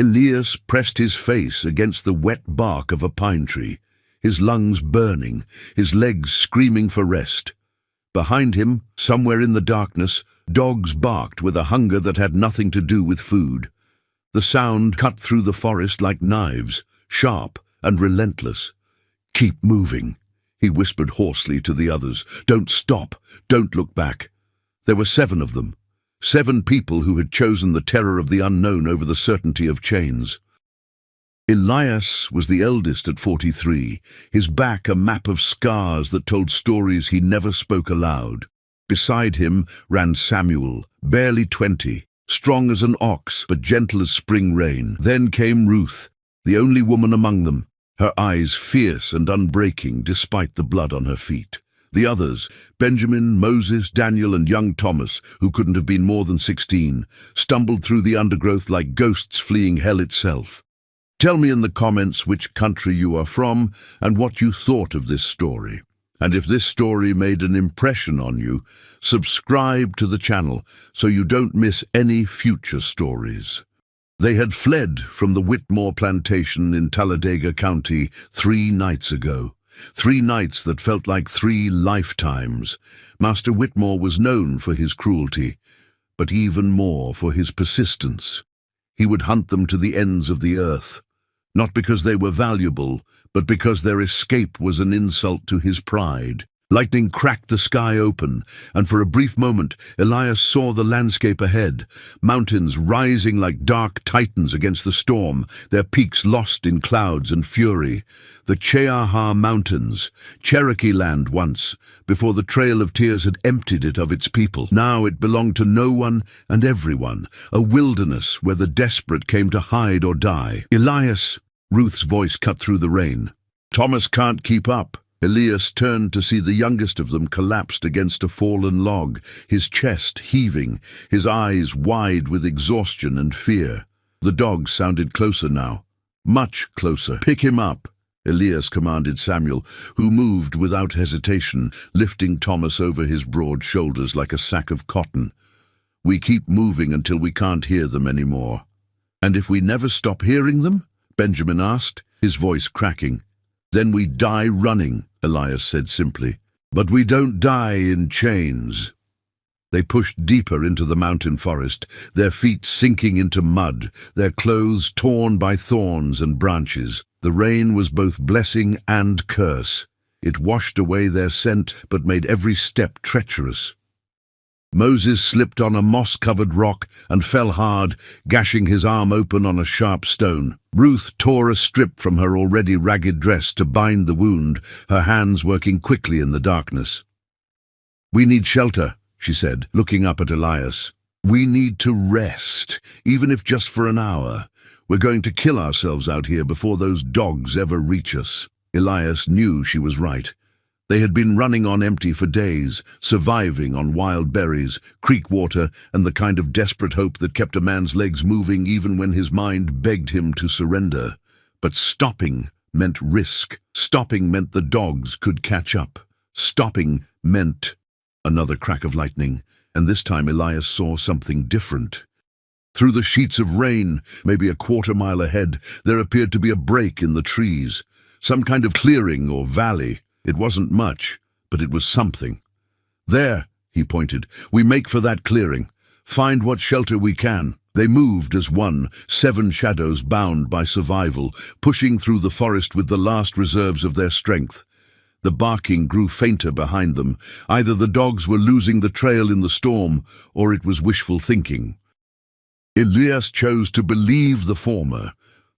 Elias pressed his face against the wet bark of a pine tree, his lungs burning, his legs screaming for rest. Behind him, somewhere in the darkness, dogs barked with a hunger that had nothing to do with food. The sound cut through the forest like knives, sharp and relentless. "Keep moving," he whispered hoarsely to the others. "Don't stop, don't look back." There were 7 of them. 7 people who had chosen the terror of the unknown over the certainty of chains. Elias was the eldest at 43, his back a map of scars that told stories he never spoke aloud. Beside him ran Samuel, barely 20, strong as an ox but gentle as spring rain. Then came Ruth, the only woman among them, her eyes fierce and unbreaking despite the blood on her feet. The others, Benjamin, Moses, Daniel, and young Thomas, who couldn't have been more than 16, stumbled through the undergrowth like ghosts fleeing hell itself. Tell me in the comments which country you are from and what you thought of this story. And if this story made an impression on you, subscribe to the channel so you don't miss any future stories. They had fled from the Whitmore plantation in Talladega County 3 nights ago. 3 nights that felt like 3 lifetimes. Master Whitmore was known for his cruelty, but even more for his persistence. He would hunt them to the ends of the earth, not because they were valuable, but because their escape was an insult to his pride. Lightning cracked the sky open, and for a brief moment Elias saw the landscape ahead, mountains rising like dark titans against the storm, their peaks lost in clouds and fury. The Cheaha Mountains, Cherokee land once, before the Trail of Tears had emptied it of its people. Now it belonged to no one and everyone, a wilderness where the desperate came to hide or die. "Elias," Ruth's voice cut through the rain. "Thomas can't keep up." Elias turned to see the youngest of them collapsed against a fallen log, his chest heaving, his eyes wide with exhaustion and fear. The dogs sounded closer now, much closer. "Pick him up," Elias commanded Samuel, who moved without hesitation, lifting Thomas over his broad shoulders like a sack of cotton. "We keep moving until we can't hear them anymore." "And if we never stop hearing them?" Benjamin asked, his voice cracking. "Then we die running," Elias said simply. "But we don't die in chains." They pushed deeper into the mountain forest, their feet sinking into mud, their clothes torn by thorns and branches. The rain was both blessing and curse. It washed away their scent, but made every step treacherous. Moses slipped on a moss-covered rock and fell hard, gashing his arm open on a sharp stone. Ruth tore a strip from her already ragged dress to bind the wound, her hands working quickly in the darkness. "We need shelter," she said, looking up at Elias. "We need to rest, even if just for an hour. We're going to kill ourselves out here before those dogs ever reach us." Elias knew she was right. They had been running on empty for days, surviving on wild berries, creek water, and the kind of desperate hope that kept a man's legs moving even when his mind begged him to surrender. But stopping meant risk. Stopping meant the dogs could catch up. Stopping meant another crack of lightning, and this time Elias saw something different. Through the sheets of rain, maybe a quarter-mile ahead, there appeared to be a break in the trees, some kind of clearing or valley. It wasn't much, but it was something. "There," he pointed. "We make for that clearing. Find what shelter we can." They moved as one, 7 shadows bound by survival, pushing through the forest with the last reserves of their strength. The barking grew fainter behind them. Either the dogs were losing the trail in the storm, or it was wishful thinking. Elias chose to believe the former.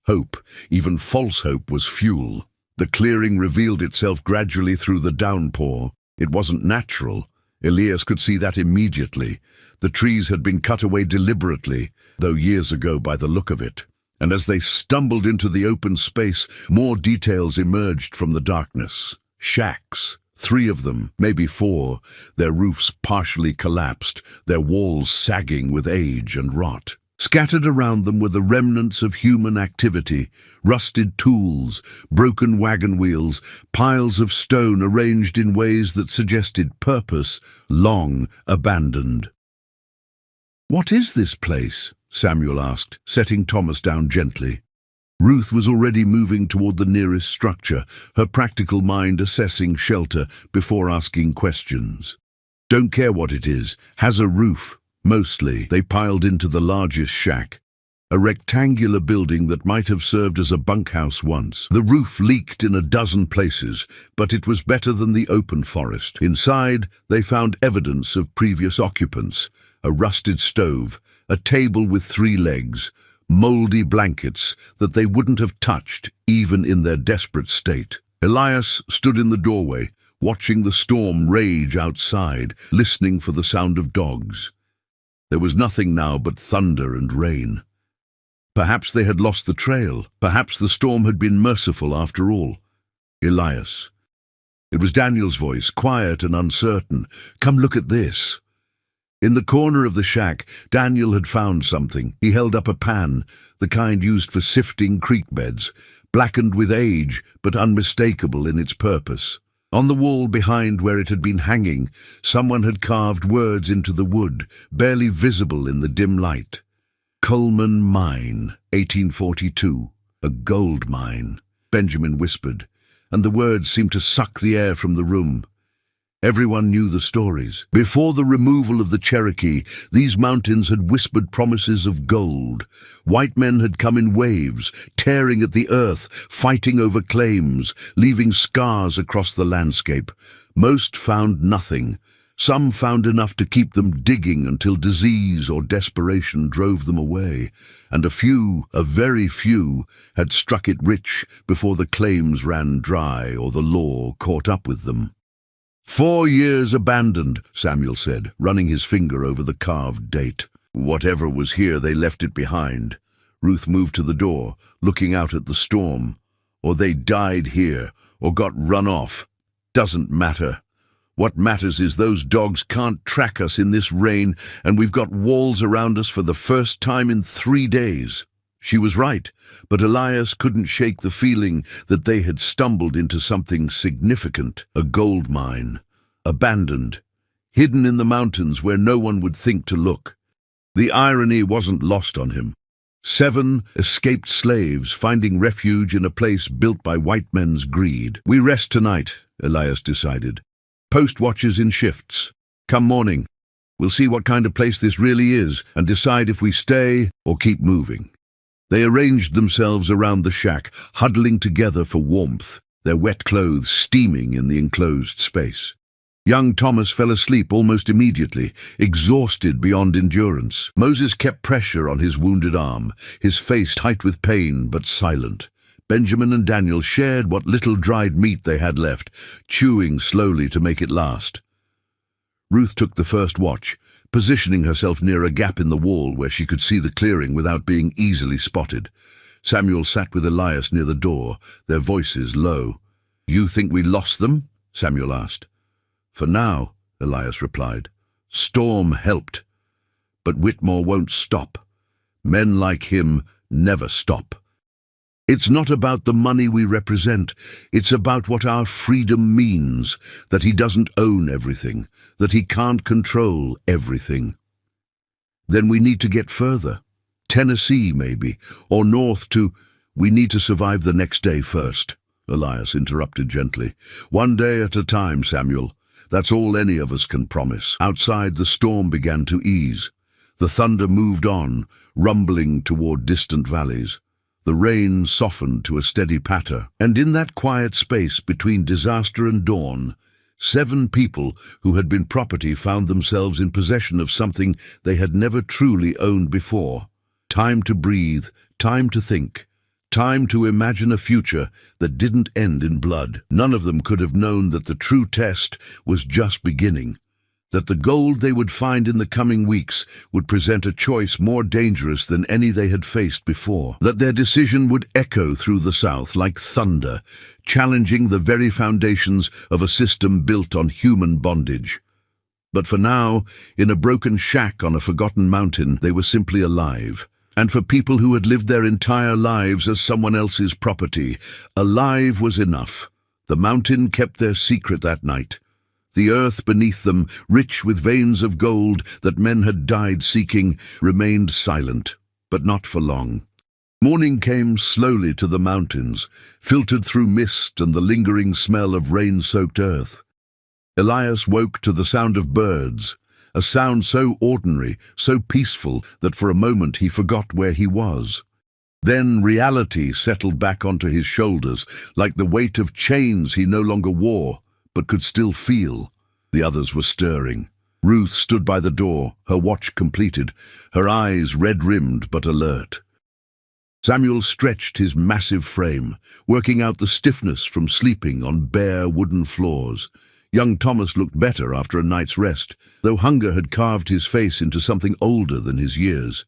Hope, even false hope, was fuel. The clearing revealed itself gradually through the downpour. It wasn't natural. Elias could see that immediately. The trees had been cut away deliberately, though years ago by the look of it. And as they stumbled into the open space, more details emerged from the darkness. Shacks, 3 of them, maybe 4, their roofs partially collapsed, their walls sagging with age and rot. Scattered around them were the remnants of human activity, rusted tools, broken wagon wheels, piles of stone arranged in ways that suggested purpose, long abandoned. "What is this place?" Samuel asked, setting Thomas down gently. Ruth was already moving toward the nearest structure, her practical mind assessing shelter before asking questions. Don't care what it is, has a roof. Mostly, they piled into the largest shack, a rectangular building that might have served as a bunkhouse once. The roof leaked in a dozen places, but it was better than the open forest. Inside, they found evidence of previous occupants, a rusted stove, a table with 3 legs, moldy blankets that they wouldn't have touched even in their desperate state. Elias stood in the doorway, watching the storm rage outside, listening for the sound of dogs. There was nothing now but thunder and rain. Perhaps they had lost the trail. Perhaps the storm had been merciful after all. Elias. It was Daniel's voice, quiet and uncertain. Come look at this. In the corner of the shack, Daniel had found something. He held up a pan, the kind used for sifting creek beds, blackened with age but unmistakable in its purpose. On the wall behind where it had been hanging, someone had carved words into the wood, barely visible in the dim light. Coleman Mine, 1842. A gold mine, Benjamin whispered, and the words seemed to suck the air from the room. Everyone knew the stories. Before the removal of the Cherokee, these mountains had whispered promises of gold. White men had come in waves, tearing at the earth, fighting over claims, leaving scars across the landscape. Most found nothing. Some found enough to keep them digging until disease or desperation drove them away, and a few, a very few, had struck it rich before the claims ran dry or the law caught up with them. 4 years abandoned, Samuel said, running his finger over the carved date. Whatever was here, they left it behind. Ruth moved to the door, looking out at the storm. Or they died here, or got run off. Doesn't matter. What matters is those dogs can't track us in this rain, and we've got walls around us for the first time in 3 days. She was right, but Elias couldn't shake the feeling that they had stumbled into something significant, a gold mine, abandoned, hidden in the mountains where no one would think to look. The irony wasn't lost on him. 7 escaped slaves finding refuge in a place built by white men's greed. We rest tonight, Elias decided. Post watches in shifts. Come morning, we'll see what kind of place this really is and decide if we stay or keep moving. They arranged themselves around the shack, huddling together for warmth, their wet clothes steaming in the enclosed space. Young Thomas fell asleep almost immediately, exhausted beyond endurance. Moses kept pressure on his wounded arm, his face tight with pain but silent. Benjamin and Daniel shared what little dried meat they had left, chewing slowly to make it last. Ruth took the first watch, positioning herself near a gap in the wall where she could see the clearing without being easily spotted. Samuel sat with Elias near the door, their voices low. You think we lost them? Samuel asked. For now, Elias replied. Storm helped. But Whitmore won't stop. Men like him never stop. It's not about the money we represent. It's about what our freedom means, that he doesn't own everything, that he can't control everything. Then we need to get further. Tennessee, maybe, or north to... We need to survive the next day first, Elias interrupted gently. One day at a time, Samuel. That's all any of us can promise. Outside, the storm began to ease. The thunder moved on, rumbling toward distant valleys. The rain softened to a steady patter, and in that quiet space between disaster and dawn, 7 people who had been property found themselves in possession of something they had never truly owned before. Time to breathe, time to think, time to imagine a future that didn't end in blood. None of them could have known that the true test was just beginning, that the gold they would find in the coming weeks would present a choice more dangerous than any they had faced before, that their decision would echo through the South like thunder, challenging the very foundations of a system built on human bondage. But for now, in a broken shack on a forgotten mountain, they were simply alive. And for people who had lived their entire lives as someone else's property, alive was enough. The mountain kept their secret that night. The earth beneath them, rich with veins of gold that men had died seeking, remained silent. but not for long. Morning came slowly to the mountains, filtered through mist and the lingering smell of rain-soaked earth. Elias woke to the sound of birds, a sound so ordinary, so peaceful, that for a moment he forgot where he was. Then reality settled back onto his shoulders, like the weight of chains he no longer wore, but could still feel. The others were stirring. Ruth stood by the door, her watch completed, her eyes red-rimmed but alert. Samuel stretched his massive frame, working out the stiffness from sleeping on bare wooden floors. Young Thomas looked better after a night's rest, though hunger had carved his face into something older than his years.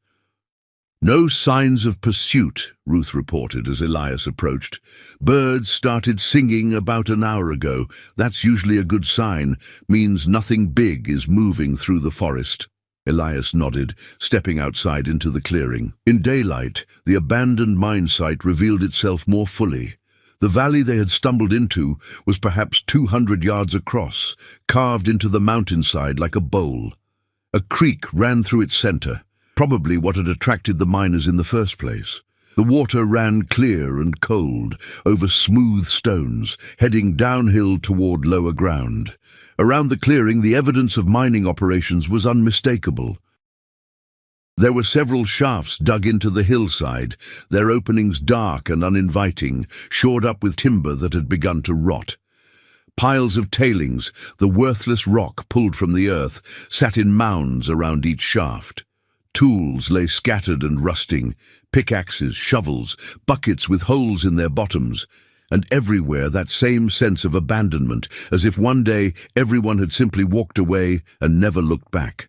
"No signs of pursuit," Ruth reported as Elias approached. "Birds started singing about an hour ago. That's usually a good sign, means nothing big is moving through the forest." Elias nodded, stepping outside into the clearing. In daylight, the abandoned mine site revealed itself more fully. The valley they had stumbled into was perhaps 200 yards across, carved into the mountainside like a bowl. A creek ran through its center, probably what had attracted the miners in the first place. The water ran clear and cold over smooth stones, heading downhill toward lower ground. Around the clearing, the evidence of mining operations was unmistakable. There were several shafts dug into the hillside, their openings dark and uninviting, shored up with timber that had begun to rot. Piles of tailings, the worthless rock pulled from the earth, sat in mounds around each shaft. Tools lay scattered and rusting, pickaxes, shovels, buckets with holes in their bottoms, and everywhere that same sense of abandonment, as if one day everyone had simply walked away and never looked back.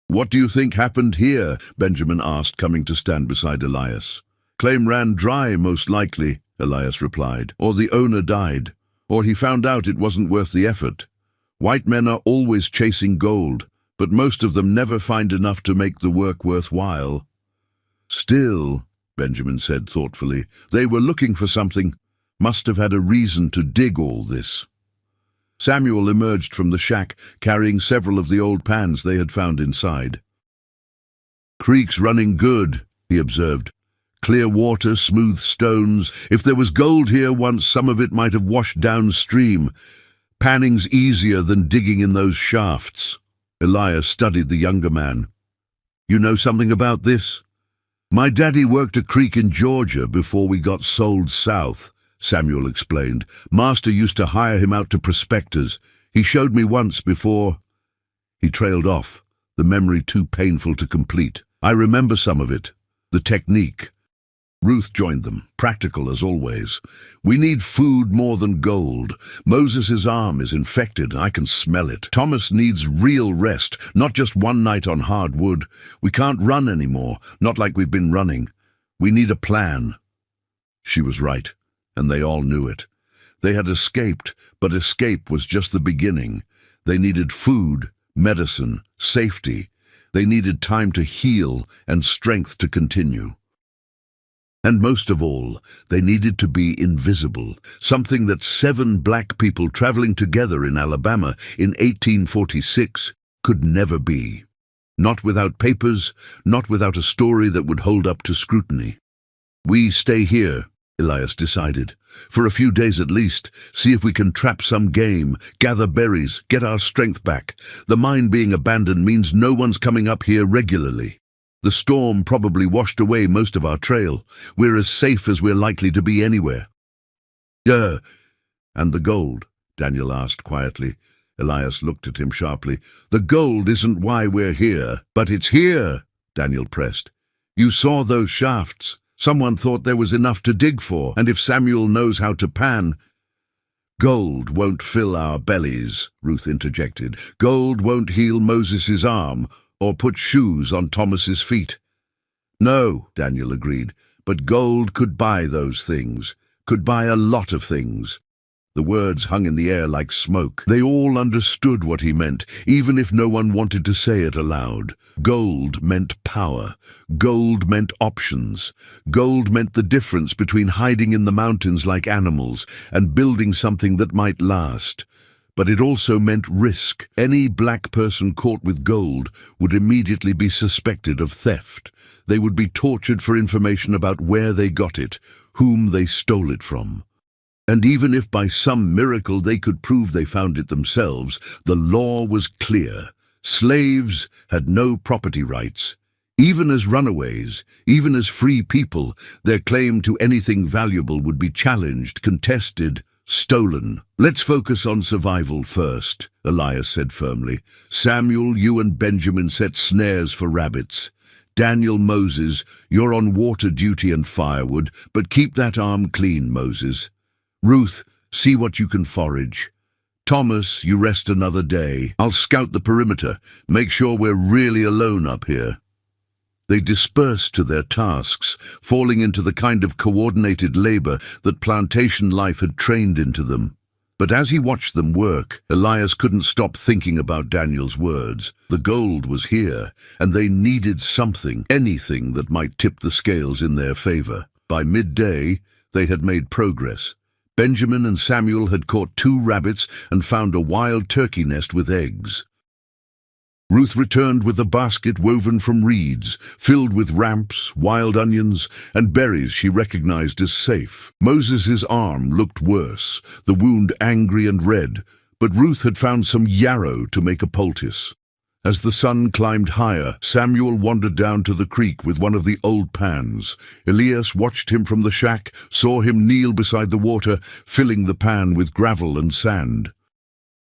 "What do you think happened here?" Benjamin asked, coming to stand beside Elias. "Claim ran dry, most likely," Elias replied. "Or the owner died. Or he found out it wasn't worth the effort. White men are always chasing gold, but most of them never find enough to make the work worthwhile." "Still," Benjamin said thoughtfully, "they were looking for something. Must have had a reason to dig all this." Samuel emerged from the shack, carrying several of the old pans they had found inside. "Creek's running good," he observed. "Clear water, smooth stones. If there was gold here once, some of it might have washed downstream. Panning's easier than digging in those shafts." Elias studied the younger man. "You know something about this?" "My daddy worked a creek in Georgia before we got sold south," Samuel explained. "Master used to hire him out to prospectors. He showed me once before—" He trailed off, the memory too painful to complete. "I remember some of it. The technique." Ruth joined them, practical as always. "We need food more than gold. Moses's arm is infected, I can smell it. Thomas needs real rest, not just one night on hard wood. We can't run anymore, not like we've been running. We need a plan." She was right, and they all knew it. They had escaped, but escape was just the beginning. They needed food, medicine, safety. They needed time to heal and strength to continue. And most of all, they needed to be invisible, something that 7 black people traveling together in Alabama in 1846 could never be. Not without papers, not without a story that would hold up to scrutiny. "We stay here," Elias decided, "for a few days at least, see if we can trap some game, gather berries, get our strength back. The mine being abandoned means no one's coming up here regularly. The storm probably washed away most of our trail. We're as safe as we're likely to be anywhere." "And the gold?" Daniel asked quietly. Elias looked at him sharply. "The gold isn't why we're here." "But it's here," Daniel pressed. "You saw those shafts. Someone thought there was enough to dig for, and if Samuel knows how to pan—" "Gold won't fill our bellies," Ruth interjected. "Gold won't heal Moses's arm, or put shoes on Thomas's feet." "No," Daniel agreed, "but gold could buy those things, could buy a lot of things." The words hung in the air like smoke. They all understood what he meant, even if no one wanted to say it aloud. Gold meant power. Gold meant options. Gold meant the difference between hiding in the mountains like animals and building something that might last. But it also meant risk. Any black person caught with gold would immediately be suspected of theft. They would be tortured for information about where they got it, whom they stole it from. And even if by some miracle they could prove they found it themselves, the law was clear. Slaves had no property rights. Even as runaways, even as free people, their claim to anything valuable would be challenged, contested, stolen. "Let's focus on survival first," Elias said firmly. "Samuel, you and Benjamin set snares for rabbits. Daniel, Moses, you're on water duty and firewood, but keep that arm clean, Moses. Ruth, see what you can forage. Thomas, you rest another day. I'll scout the perimeter, make sure we're really alone up here." They dispersed to their tasks, falling into the kind of coordinated labor that plantation life had trained into them. But as he watched them work, Elias couldn't stop thinking about Daniel's words. The gold was here, and they needed something, anything that might tip the scales in their favor. By midday, they had made progress. Benjamin and Samuel had caught 2 rabbits and found a wild turkey nest with eggs. Ruth returned with a basket woven from reeds, filled with ramps, wild onions, and berries she recognized as safe. Moses's arm looked worse, the wound angry and red, but Ruth had found some yarrow to make a poultice. As the sun climbed higher, Samuel wandered down to the creek with one of the old pans. Elias watched him from the shack, saw him kneel beside the water, filling the pan with gravel and sand.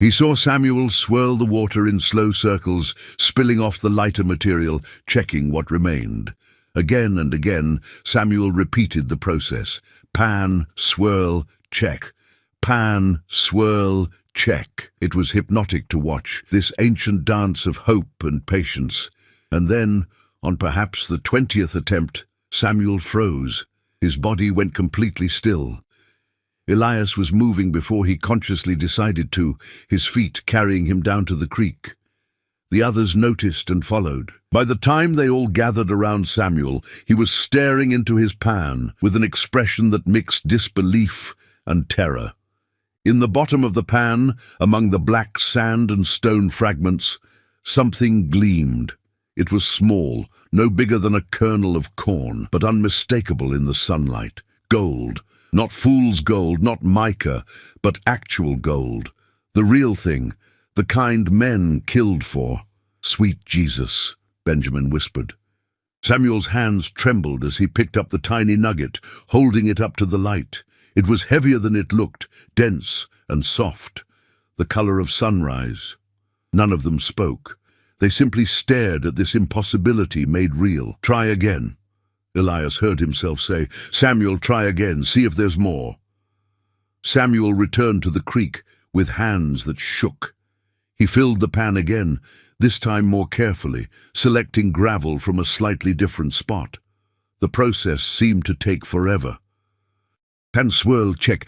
He saw Samuel swirl the water in slow circles, spilling off the lighter material, checking what remained. Again and again, Samuel repeated the process. Pan, swirl, check. Pan, swirl, check. It was hypnotic to watch, this ancient dance of hope and patience. And then, on perhaps the 20th attempt, Samuel froze. His body went completely still. Elias was moving before he consciously decided to, his feet carrying him down to the creek. The others noticed and followed. By the time they all gathered around Samuel, he was staring into his pan with an expression that mixed disbelief and terror. In the bottom of the pan, among the black sand and stone fragments, something gleamed. It was small, no bigger than a kernel of corn, but unmistakable in the sunlight. Gold. Not fool's gold, not mica, but actual gold. The real thing, the kind men killed for. "Sweet Jesus," Benjamin whispered. Samuel's hands trembled as he picked up the tiny nugget, holding it up to the light. It was heavier than it looked, dense and soft, the color of sunrise. None of them spoke. They simply stared at this impossibility made real. "Try again," Elias heard himself say. "Samuel, try again, see if there's more." Samuel returned to the creek with hands that shook. He filled the pan again, this time more carefully, selecting gravel from a slightly different spot. The process seemed to take forever. Pan swirl check,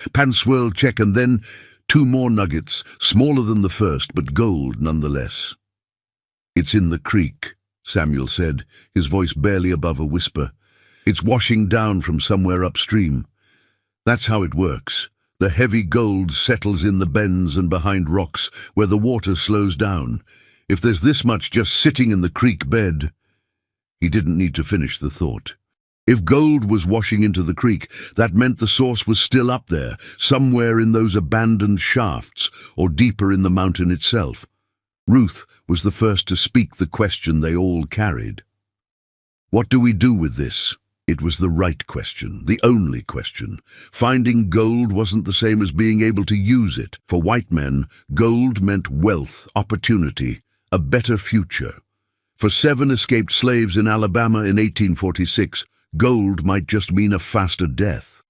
and then 2 more nuggets, smaller than the first, but gold nonetheless. "It's in the creek," Samuel said, his voice barely above a whisper. "It's washing down from somewhere upstream. That's how it works. The heavy gold settles in the bends and behind rocks where the water slows down. If there's this much just sitting in the creek bed—" He didn't need to finish the thought. If gold was washing into the creek, that meant the source was still up there, somewhere in those abandoned shafts, or deeper in the mountain itself. Ruth was the first to speak the question they all carried. "What do we do with this?" It was the right question, the only question. Finding gold wasn't the same as being able to use it. For white men, gold meant wealth, opportunity, a better future. For 7 escaped slaves in Alabama in 1846, gold might just mean a faster death.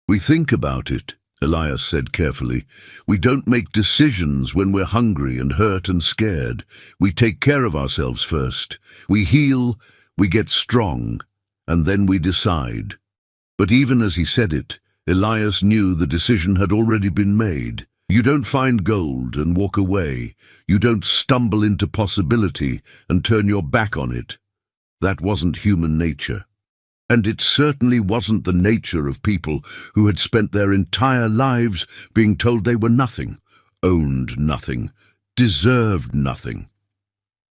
"We think about it," Elias said carefully. "We don't make decisions when we're hungry and hurt and scared. We take care of ourselves first. We heal, we get strong, and then we decide." But even as he said it, Elias knew the decision had already been made. You don't find gold and walk away. You don't stumble into possibility and turn your back on it. That wasn't human nature. And it certainly wasn't the nature of people who had spent their entire lives being told they were nothing, owned nothing, deserved nothing.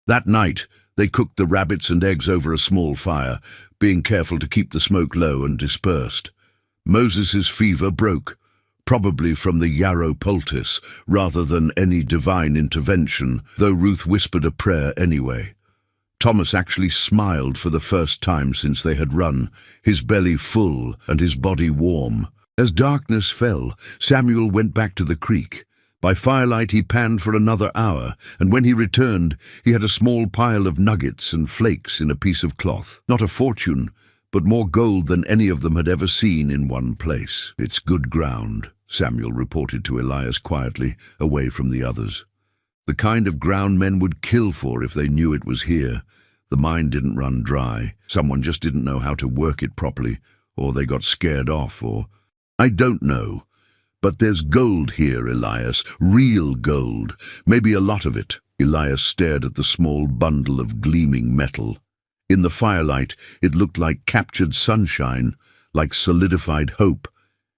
That night, they cooked the rabbits and eggs over a small fire, being careful to keep the smoke low and dispersed. Moses's fever broke, probably from the yarrow poultice rather than any divine intervention, though Ruth whispered a prayer anyway. Thomas actually smiled for the first time since they had run, his belly full and his body warm. As darkness fell, Samuel went back to the creek. By firelight he panned for another hour, and when he returned, he had a small pile of nuggets and flakes in a piece of cloth. Not a fortune, but more gold than any of them had ever seen in one place. "It's good ground," Samuel reported to Elias quietly, away from the others. "The kind of ground men would kill for if they knew it was here." The mine didn't run dry. Someone just didn't know how to work it properly, or they got scared off, or... "I don't know. But there's gold here, Elias, real gold, maybe a lot of it." Elias stared at the small bundle of gleaming metal. In the firelight, it looked like captured sunshine, like solidified hope.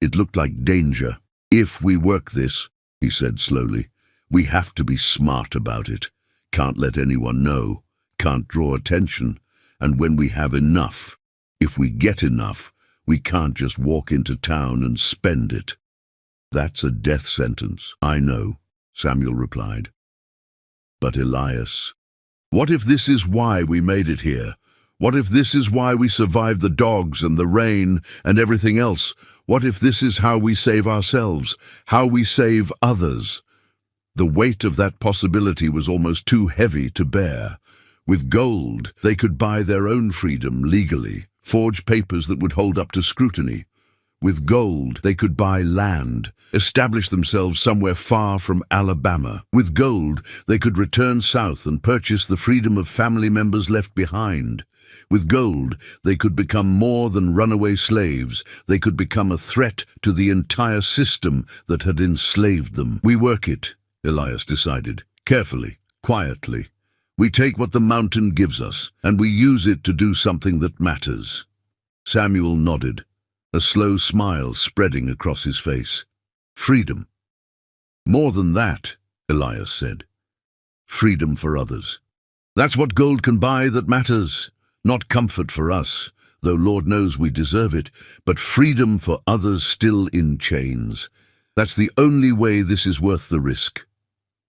It looked like danger. "If we work this," he said slowly, "we have to be smart about it. Can't let anyone know, can't draw attention, and when we have enough, if we get enough, we can't just walk into town and spend it." "That's a death sentence." "I know," Samuel replied. "But Elias, what if this is why we made it here? What if this is why we survived the dogs and the rain and everything else? What if this is how we save ourselves, how we save others?" The weight of that possibility was almost too heavy to bear. With gold, they could buy their own freedom legally, forge papers that would hold up to scrutiny. With gold, they could buy land, establish themselves somewhere far from Alabama. With gold, they could return south and purchase the freedom of family members left behind. With gold, they could become more than runaway slaves. They could become a threat to the entire system that had enslaved them. "We work it," Elias decided, "carefully, quietly. We take what the mountain gives us, and we use it to do something that matters." Samuel nodded, a slow smile spreading across his face. "Freedom." "More than that," Elias said. "Freedom for others. That's what gold can buy that matters. Not comfort for us, though Lord knows we deserve it, but freedom for others still in chains. That's the only way this is worth the risk."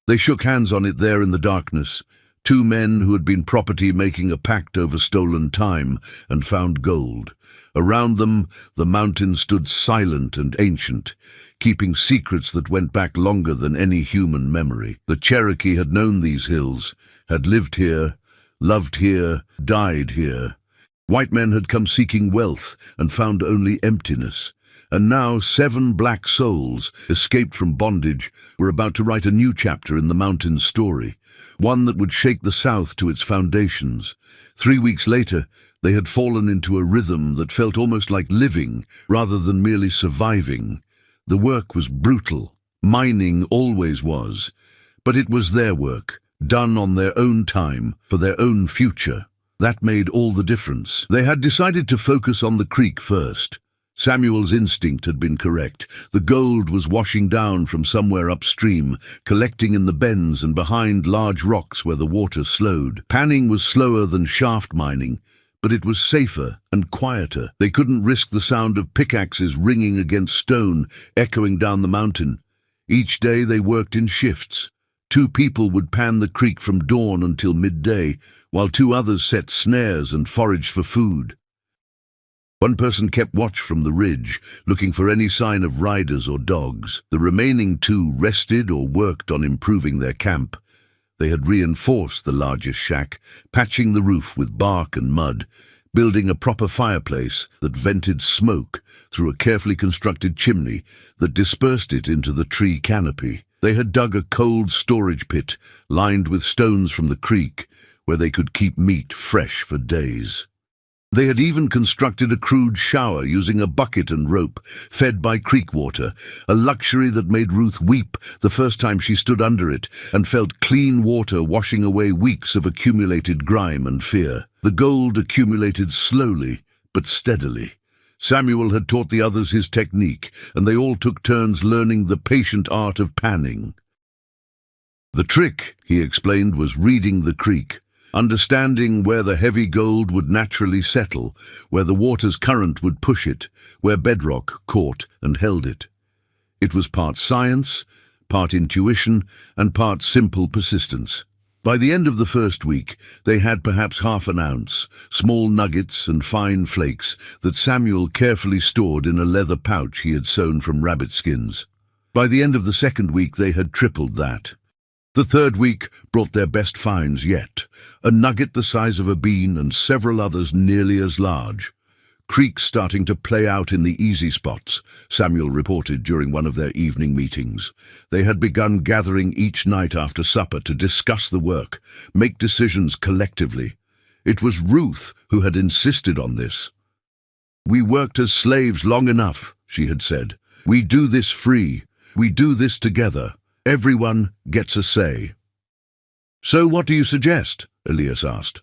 They shook hands on it there in the darkness, two men who had been property making a pact over stolen time and found gold. Around them, the mountain stood silent and ancient, keeping secrets that went back longer than any human memory. The Cherokee had known these hills, had lived here, loved here, died here. White men had come seeking wealth and found only emptiness. And now 7 black souls, escaped from bondage, were about to write a new chapter in the mountain's story, one that would shake the South to its foundations. 3 weeks later, they had fallen into a rhythm that felt almost like living rather than merely surviving. The work was brutal. Mining always was. But it was their work, done on their own time, for their own future. That made all the difference. They had decided to focus on the creek first. Samuel's instinct had been correct. The gold was washing down from somewhere upstream, collecting in the bends and behind large rocks where the water slowed. Panning was slower than shaft mining, but it was safer and quieter. They couldn't risk the sound of pickaxes ringing against stone, echoing down the mountain. Each day they worked in shifts. 2 people would pan the creek from dawn until midday, while 2 others set snares and foraged for food. One person kept watch from the ridge, looking for any sign of riders or dogs. The remaining 2 rested or worked on improving their camp. They had reinforced the largest shack, patching the roof with bark and mud, building a proper fireplace that vented smoke through a carefully constructed chimney that dispersed it into the tree canopy. They had dug a cold storage pit lined with stones from the creek, where they could keep meat fresh for days. They had even constructed a crude shower using a bucket and rope, fed by creek water, a luxury that made Ruth weep the first time she stood under it and felt clean water washing away weeks of accumulated grime and fear. The gold accumulated slowly but steadily. Samuel had taught the others his technique, and they all took turns learning the patient art of panning. The trick, he explained, was reading the creek, understanding where the heavy gold would naturally settle, where the water's current would push it, where bedrock caught and held it. It was part science, part intuition, and part simple persistence. By the end of the first week, they had perhaps half an ounce, small nuggets and fine flakes that Samuel carefully stored in a leather pouch he had sewn from rabbit skins. By the end of the second week, they had tripled that. The third week brought their best finds yet, a nugget the size of a bean and several others nearly as large. Creeks starting to play out in the easy spots, Samuel reported during one of their evening meetings. They had begun gathering each night after supper to discuss the work, make decisions collectively. It was Ruth who had insisted on this. "We worked as slaves long enough," she had said. "We do this free. We do this together. Everyone gets a say." "So what do you suggest?" Elias asked.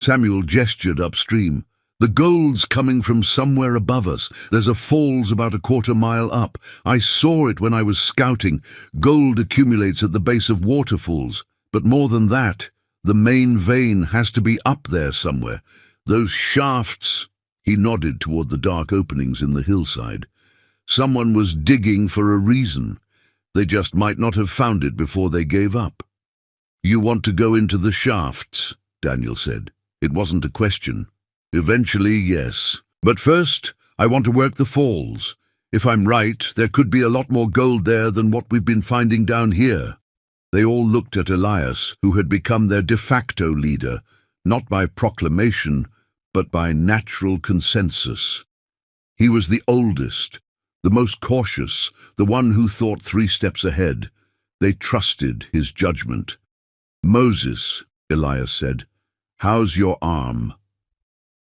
Samuel gestured upstream. "The gold's coming from somewhere above us. There's a falls about a quarter-mile up. I saw it when I was scouting. Gold accumulates at the base of waterfalls. But more than that, the main vein has to be up there somewhere. Those shafts—" He nodded toward the dark openings in the hillside. "Someone was digging for a reason. They just might not have found it before they gave up." "You want to go into the shafts?" Daniel said. It wasn't a question. "Eventually, yes. But first, I want to work the falls. If I'm right, there could be a lot more gold there than what we've been finding down here." They all looked at Elias, who had become their de facto leader, not by proclamation, but by natural consensus. He was the oldest, the most cautious, the one who thought 3 steps ahead. They trusted his judgment. "Moses," Elias said, "how's your arm?"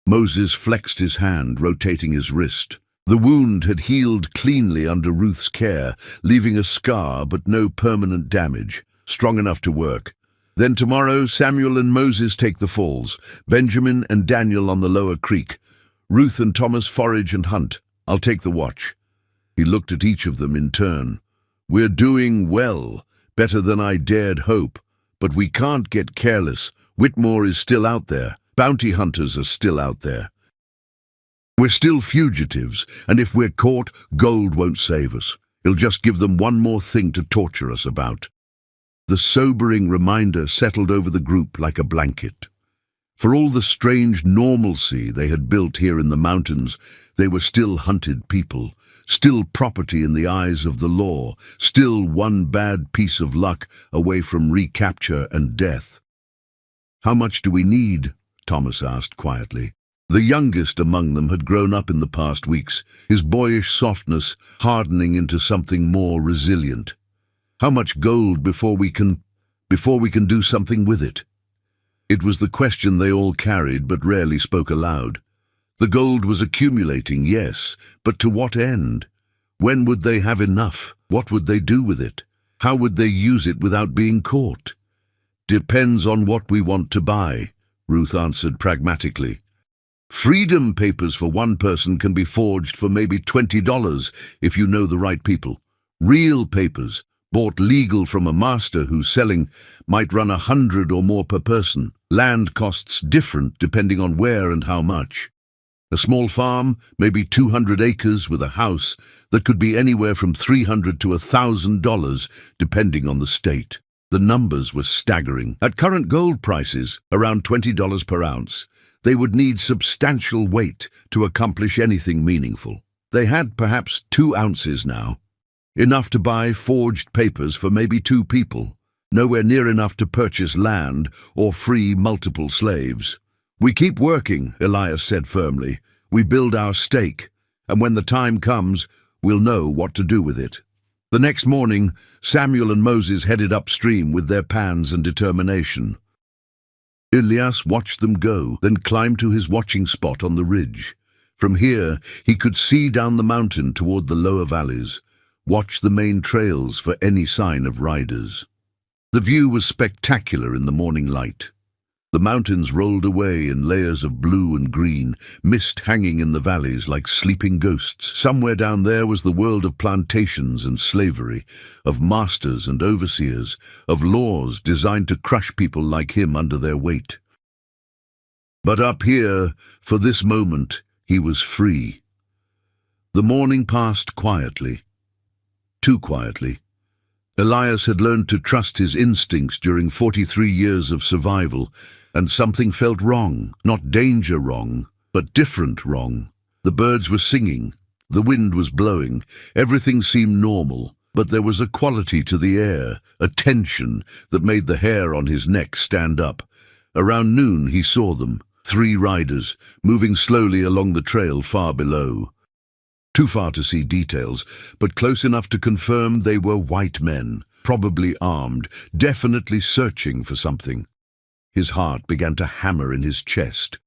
Moses flexed his hand, rotating his wrist. The wound had healed cleanly under Ruth's care, leaving a scar but no permanent damage, strong enough to work. "Then tomorrow Samuel and Moses take the falls, Benjamin and Daniel on the lower creek. Ruth and Thomas forage and hunt. I'll take the watch." He looked at each of them in turn. "We're doing well, better than I dared hope. But we can't get careless. Whitmore is still out there. Bounty hunters are still out there. We're still fugitives, and if we're caught, gold won't save us. It'll just give them one more thing to torture us about." The sobering reminder settled over the group like a blanket. For all the strange normalcy they had built here in the mountains, they were still hunted people, still property in the eyes of the law, still one bad piece of luck away from recapture and death. "How much do we need?" Thomas asked quietly. The youngest among them had grown up in the past weeks, his boyish softness hardening into something more resilient. "How much gold before we can do something with it?" It was the question they all carried but rarely spoke aloud. The gold was accumulating, yes, but to what end? When would they have enough? What would they do with it? How would they use it without being caught? "Depends on what we want to buy," Ruth answered pragmatically. "Freedom papers for one person can be forged for maybe $20 if you know the right people. Real papers, bought legal from a master who's selling, might run 100 or more per person. Land costs different depending on where and how much. A small farm, maybe 200 acres with a house, that could be anywhere from $300 to $1,000 depending on the state." The numbers were staggering. At current gold prices, around $20 per ounce, they would need substantial weight to accomplish anything meaningful. They had perhaps 2 ounces now, enough to buy forged papers for maybe 2 people, nowhere near enough to purchase land or free multiple slaves. "We keep working," Elias said firmly. "We build our stake, and when the time comes, we'll know what to do with it." The next morning, Samuel and Moses headed upstream with their pans and determination. Elias watched them go, then climbed to his watching spot on the ridge. From here, he could see down the mountain toward the lower valleys, watch the main trails for any sign of riders. The view was spectacular in the morning light. The mountains rolled away in layers of blue and green, mist hanging in the valleys like sleeping ghosts. Somewhere down there was the world of plantations and slavery, of masters and overseers, of laws designed to crush people like him under their weight. But up here, for this moment, he was free. The morning passed quietly. Too quietly. Elias had learned to trust his instincts during 43 years of survival, and something felt wrong, not danger wrong, but different wrong. The birds were singing, the wind was blowing, everything seemed normal, but there was a quality to the air, a tension that made the hair on his neck stand up. Around noon he saw them, 3 riders, moving slowly along the trail far below. Too far to see details, but close enough to confirm they were white men, probably armed, definitely searching for something. His heart began to hammer in his chest.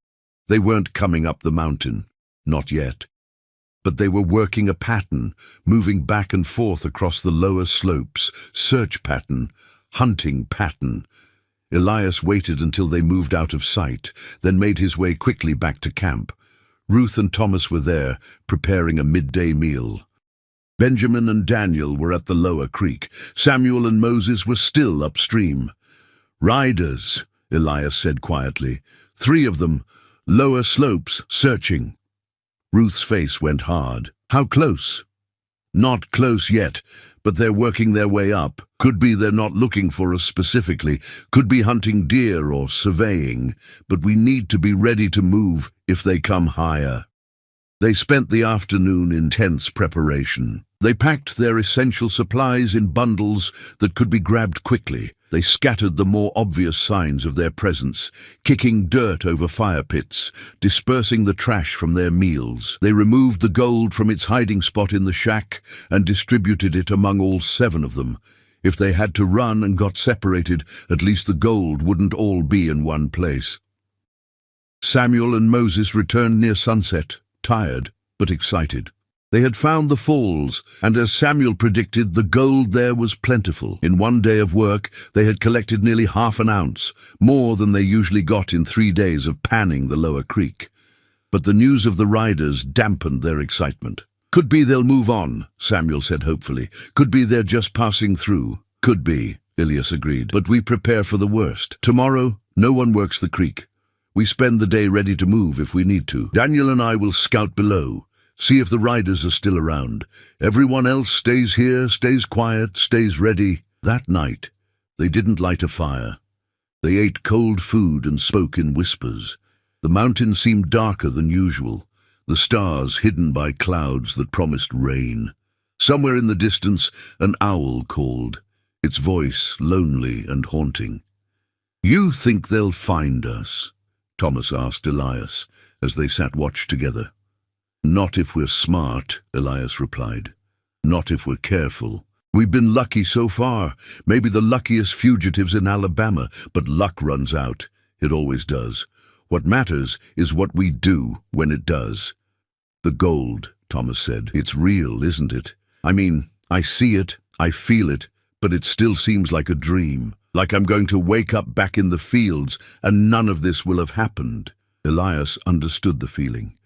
They weren't coming up the mountain, not yet. But they were working a pattern, moving back and forth across the lower slopes, search pattern, hunting pattern. Elias waited until they moved out of sight, then made his way quickly back to camp. Ruth and Thomas were there, preparing a midday meal. Benjamin and Daniel were at the lower creek. Samuel and Moses were still upstream. "Riders," Elias said quietly. 3 of them, lower slopes, searching. Ruth's face went hard. "How close?" "Not close yet, but they're working their way up. Could be they're not looking for us specifically. Could be hunting deer or surveying. But we need to be ready to move if they come higher." They spent the afternoon in tense preparation. They packed their essential supplies in bundles that could be grabbed quickly. They scattered the more obvious signs of their presence, kicking dirt over fire pits, dispersing the trash from their meals. They removed the gold from its hiding spot in the shack and distributed it among all 7 of them. If they had to run and got separated, at least the gold wouldn't all be in one place. Samuel and Moses returned near sunset, tired but excited. They had found the falls, and as Samuel predicted, the gold there was plentiful. In 1 day of work, they had collected nearly ½ an ounce, more than they usually got in 3 days of panning the lower creek. But the news of the riders dampened their excitement. "Could be they'll move on," Samuel said hopefully. "Could be they're just passing through." "Could be," Elias agreed, "but we prepare for the worst. Tomorrow, no one works the creek. We spend the day ready to move if we need to. Daniel and I will scout below, see if the riders are still around. Everyone else stays here, stays quiet, stays ready." That night, they didn't light a fire. They ate cold food and spoke in whispers. The mountain seemed darker than usual, the stars hidden by clouds that promised rain. Somewhere in the distance, an owl called, its voice lonely and haunting. "You think they'll find us?" Thomas asked Elias, as they sat watch together. "Not if we're smart," Elias replied. "Not if we're careful. We've been lucky so far, maybe the luckiest fugitives in Alabama, but luck runs out. It always does. What matters is what we do when it does." "The gold," Thomas said. "It's real, isn't it? I mean, I see it, I feel it, but it still seems like a dream. Like I'm going to wake up back in the fields and none of this will have happened." Elias understood the feeling.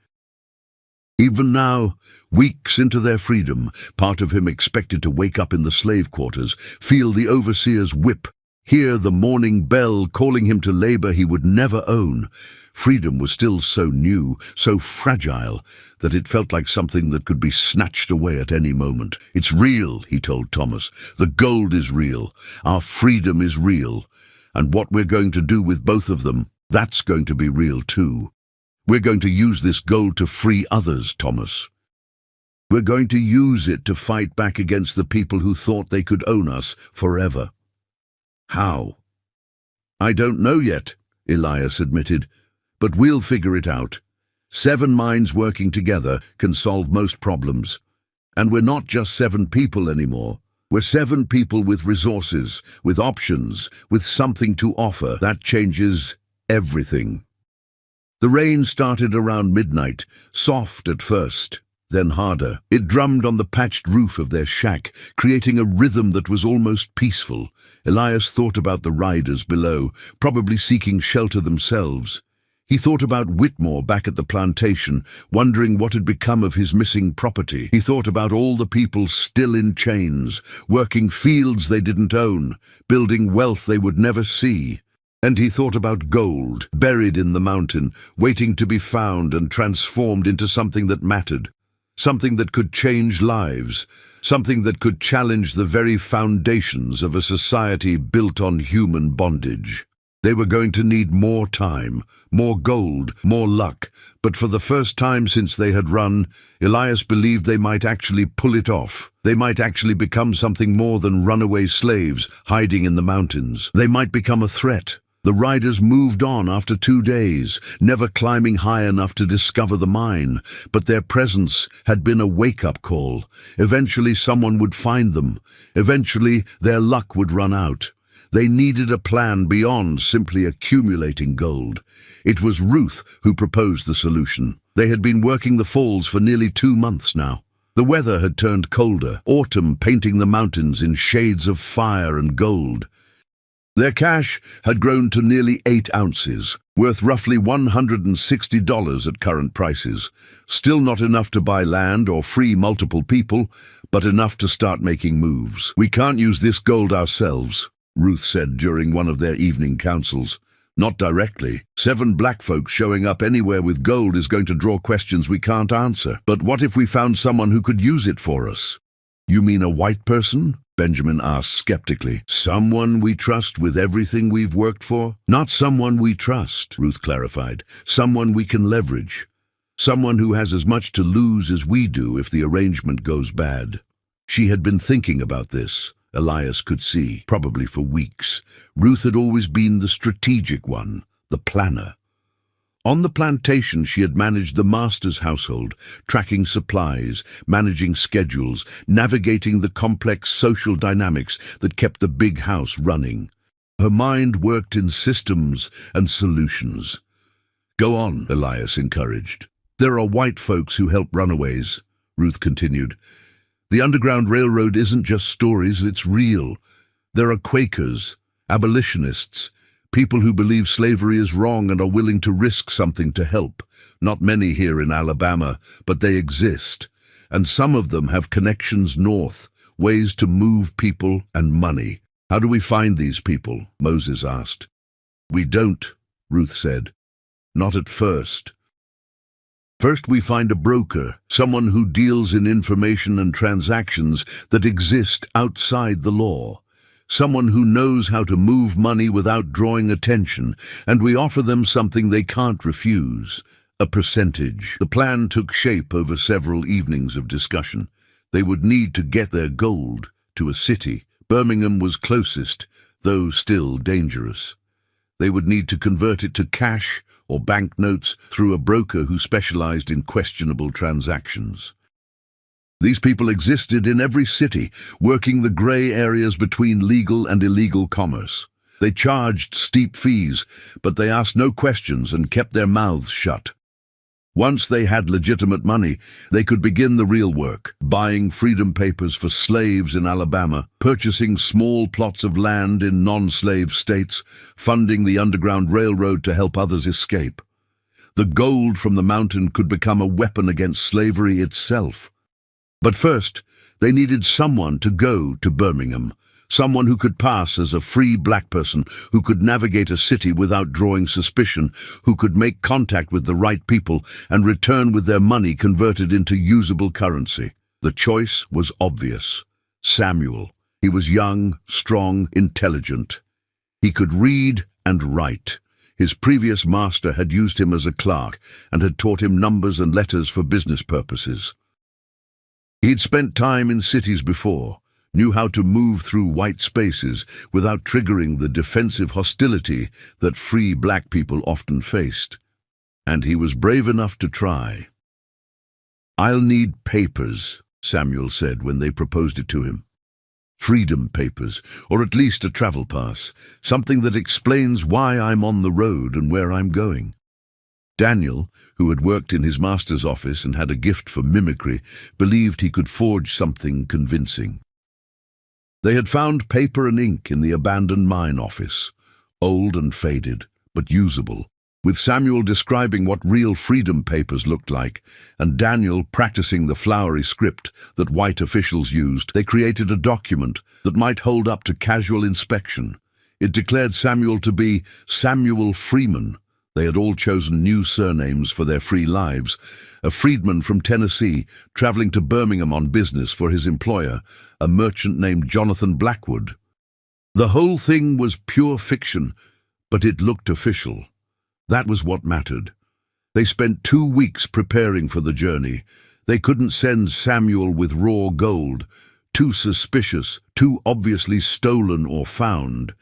Even now, weeks into their freedom, part of him expected to wake up in the slave quarters, feel the overseer's whip, hear the morning bell calling him to labor he would never own. Freedom was still so new, so fragile, that it felt like something that could be snatched away at any moment. "It's real," he told Thomas. "The gold is real. Our freedom is real. And what we're going to do with both of them, that's going to be real too. We're going to use this gold to free others, Thomas. We're going to use it to fight back against the people who thought they could own us forever." "How?" "I don't know yet," Elias admitted, "but we'll figure it out. 7 minds working together can solve most problems. And we're not just 7 people anymore. We're 7 people with resources, with options, with something to offer. That changes everything." The rain started around midnight, soft at first. then harder. It drummed on the patched roof of their shack, creating a rhythm that was almost peaceful. Elias thought about the riders below, probably seeking shelter themselves. He thought about Whitmore back at the plantation, wondering what had become of his missing property. He thought about all the people still in chains, working fields they didn't own, building wealth they would never see. And he thought about gold, buried in the mountain, waiting to be found and transformed into something that mattered, something that could change lives, something that could challenge the very foundations of a society built on human bondage. They were going to need more time, more gold, more luck, but for the first time since they had run, Elias believed they might actually pull it off. They might actually become something more than runaway slaves hiding in the mountains. They might become a threat. The riders moved on after 2 days, never climbing high enough to discover the mine, but their presence had been a wake-up call. Eventually someone would find them. Eventually their luck would run out. They needed a plan beyond simply accumulating gold. It was Ruth who proposed the solution. They had been working the falls for nearly 2 months now. The weather had turned colder, autumn painting the mountains in shades of fire and gold. Their cash had grown to nearly 8 ounces, worth roughly $160 at current prices. Still not enough to buy land or free multiple people, but enough to start making moves. "We can't use this gold ourselves," Ruth said during one of their evening councils. "Not directly. 7 black folks showing up anywhere with gold is going to draw questions we can't answer. But what if we found someone who could use it for us?" "You mean a white person?" Benjamin asked skeptically. "Someone we trust with everything we've worked for?" "Not someone we trust," Ruth clarified. "Someone we can leverage. Someone who has as much to lose as we do if the arrangement goes bad." She had been thinking about this, Elias could see, probably for weeks. Ruth had always been the strategic one, the planner. On the plantation she had managed the master's household, tracking supplies, managing schedules, navigating the complex social dynamics that kept the big house running. Her mind worked in systems and solutions. "Go on," Elias encouraged. "There are white folks who help runaways," Ruth continued. "The Underground Railroad isn't just stories, it's real. There are Quakers, abolitionists, people who believe slavery is wrong and are willing to risk something to help. Not many here in Alabama, but they exist. And some of them have connections north, ways to move people and money." "How do we find these people?" Moses asked. "We don't," Ruth said. "Not at first. First we find a broker, someone who deals in information and transactions that exist outside the law. Someone who knows how to move money without drawing attention, and we offer them something they can't refuse, a percentage." The plan took shape over several evenings of discussion. They would need to get their gold to a city. Birmingham was closest, though still dangerous. They would need to convert it to cash or banknotes through a broker who specialized in questionable transactions. These people existed in every city, working the gray areas between legal and illegal commerce. They charged steep fees, but they asked no questions and kept their mouths shut. Once they had legitimate money, they could begin the real work, buying freedom papers for slaves in Alabama, purchasing small plots of land in non-slave states, funding the Underground Railroad to help others escape. The gold from the mountain could become a weapon against slavery itself. But first, they needed someone to go to Birmingham, someone who could pass as a free black person, who could navigate a city without drawing suspicion, who could make contact with the right people and return with their money converted into usable currency. The choice was obvious. Samuel. He was young, strong, intelligent. He could read and write. His previous master had used him as a clerk and had taught him numbers and letters for business purposes. He'd spent time in cities before, knew how to move through white spaces without triggering the defensive hostility that free black people often faced. And he was brave enough to try. "I'll need papers," Samuel said when they proposed it to him. "Freedom papers, or at least a travel pass, something that explains why I'm on the road and where I'm going." Daniel, who had worked in his master's office and had a gift for mimicry, believed he could forge something convincing. They had found paper and ink in the abandoned mine office, old and faded, but usable. With Samuel describing what real freedom papers looked like, and Daniel practicing the flowery script that white officials used, they created a document that might hold up to casual inspection. It declared Samuel to be Samuel Freeman. They had all chosen new surnames for their free lives. A freedman from Tennessee, traveling to Birmingham on business for his employer, a merchant named Jonathan Blackwood. The whole thing was pure fiction, but it looked official. That was what mattered. They spent 2 weeks preparing for the journey. They couldn't send Samuel with raw gold, too suspicious, too obviously stolen or found.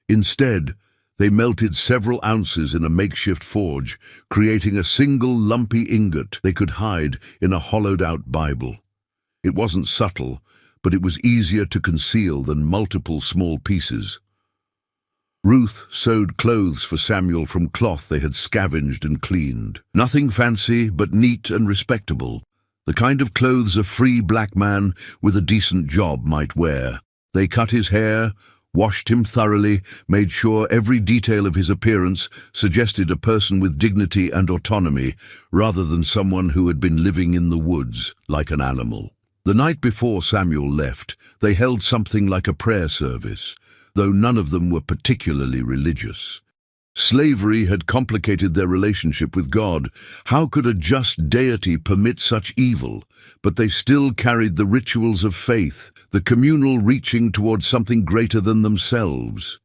Instead, they melted several ounces in a makeshift forge, creating a single lumpy ingot they could hide in a hollowed-out Bible. It wasn't subtle, but it was easier to conceal than multiple small pieces. Ruth sewed clothes for Samuel from cloth they had scavenged and cleaned. Nothing fancy, but neat and respectable. The kind of clothes a free black man with a decent job might wear. They cut his hair, washed him thoroughly, made sure every detail of his appearance suggested a person with dignity and autonomy, rather than someone who had been living in the woods like an animal. The night before Samuel left, they held something like a prayer service, though none of them were particularly religious. Slavery had complicated their relationship with God. How could a just deity permit such evil? But they still carried the rituals of faith, the communal reaching towards something greater than themselves.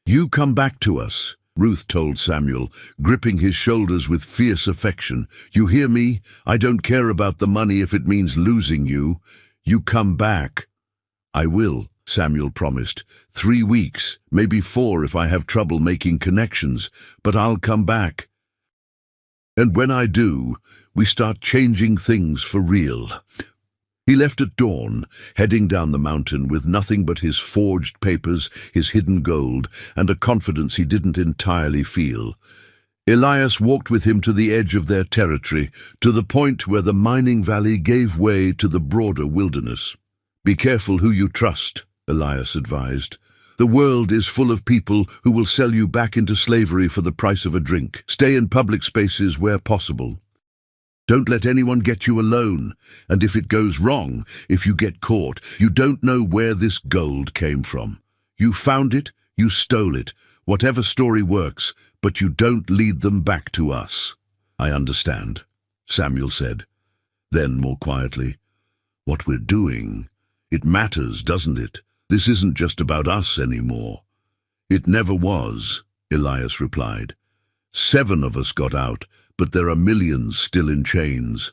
"You come back to us," Ruth told Samuel, gripping his shoulders with fierce affection. "You hear me? I don't care about the money if it means losing you. You come back." "I will," Samuel promised. 3 weeks, maybe 4 if I have trouble making connections, but I'll come back. And when I do, we start changing things for real." He left at dawn, heading down the mountain with nothing but his forged papers, his hidden gold, and a confidence he didn't entirely feel. Elias walked with him to the edge of their territory, to the point where the mining valley gave way to the broader wilderness. "Be careful who you trust," Elias advised. "The world is full of people who will sell you back into slavery for the price of a drink. Stay in public spaces where possible. Don't let anyone get you alone, and if it goes wrong, if you get caught, you don't know where this gold came from. You found it, you stole it, whatever story works, but you don't lead them back to us." "I understand," Samuel said. Then, more quietly, "What we're doing, it matters, doesn't it? This isn't just about us anymore." "It never was," Elias replied. 7 of us got out, but there are millions still in chains.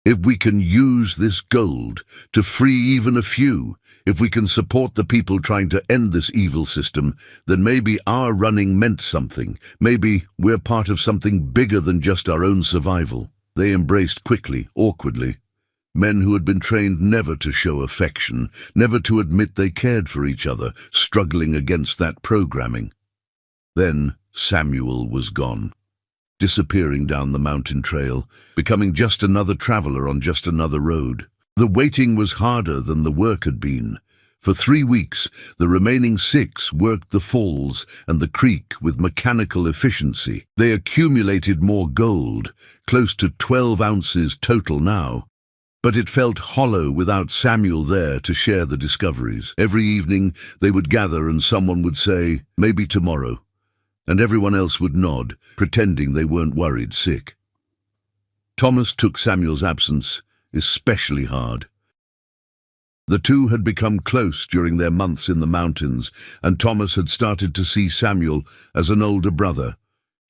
If we can use this gold to free even a few, if we can support the people trying to end this evil system, then maybe our running meant something. Maybe we're part of something bigger than just our own survival." They embraced quickly, awkwardly. Men who had been trained never to show affection, never to admit they cared for each other, struggling against that programming. Then Samuel was gone, disappearing down the mountain trail, becoming just another traveler on just another road. The waiting was harder than the work had been. For 3 weeks, the remaining 6 worked the falls and the creek with mechanical efficiency. They accumulated more gold, close to 12 ounces total now. But it felt hollow without Samuel there to share the discoveries. Every evening they would gather and someone would say, "Maybe tomorrow," and everyone else would nod, pretending they weren't worried sick. Thomas took Samuel's absence especially hard. The two had become close during their months in the mountains, and Thomas had started to see Samuel as an older brother.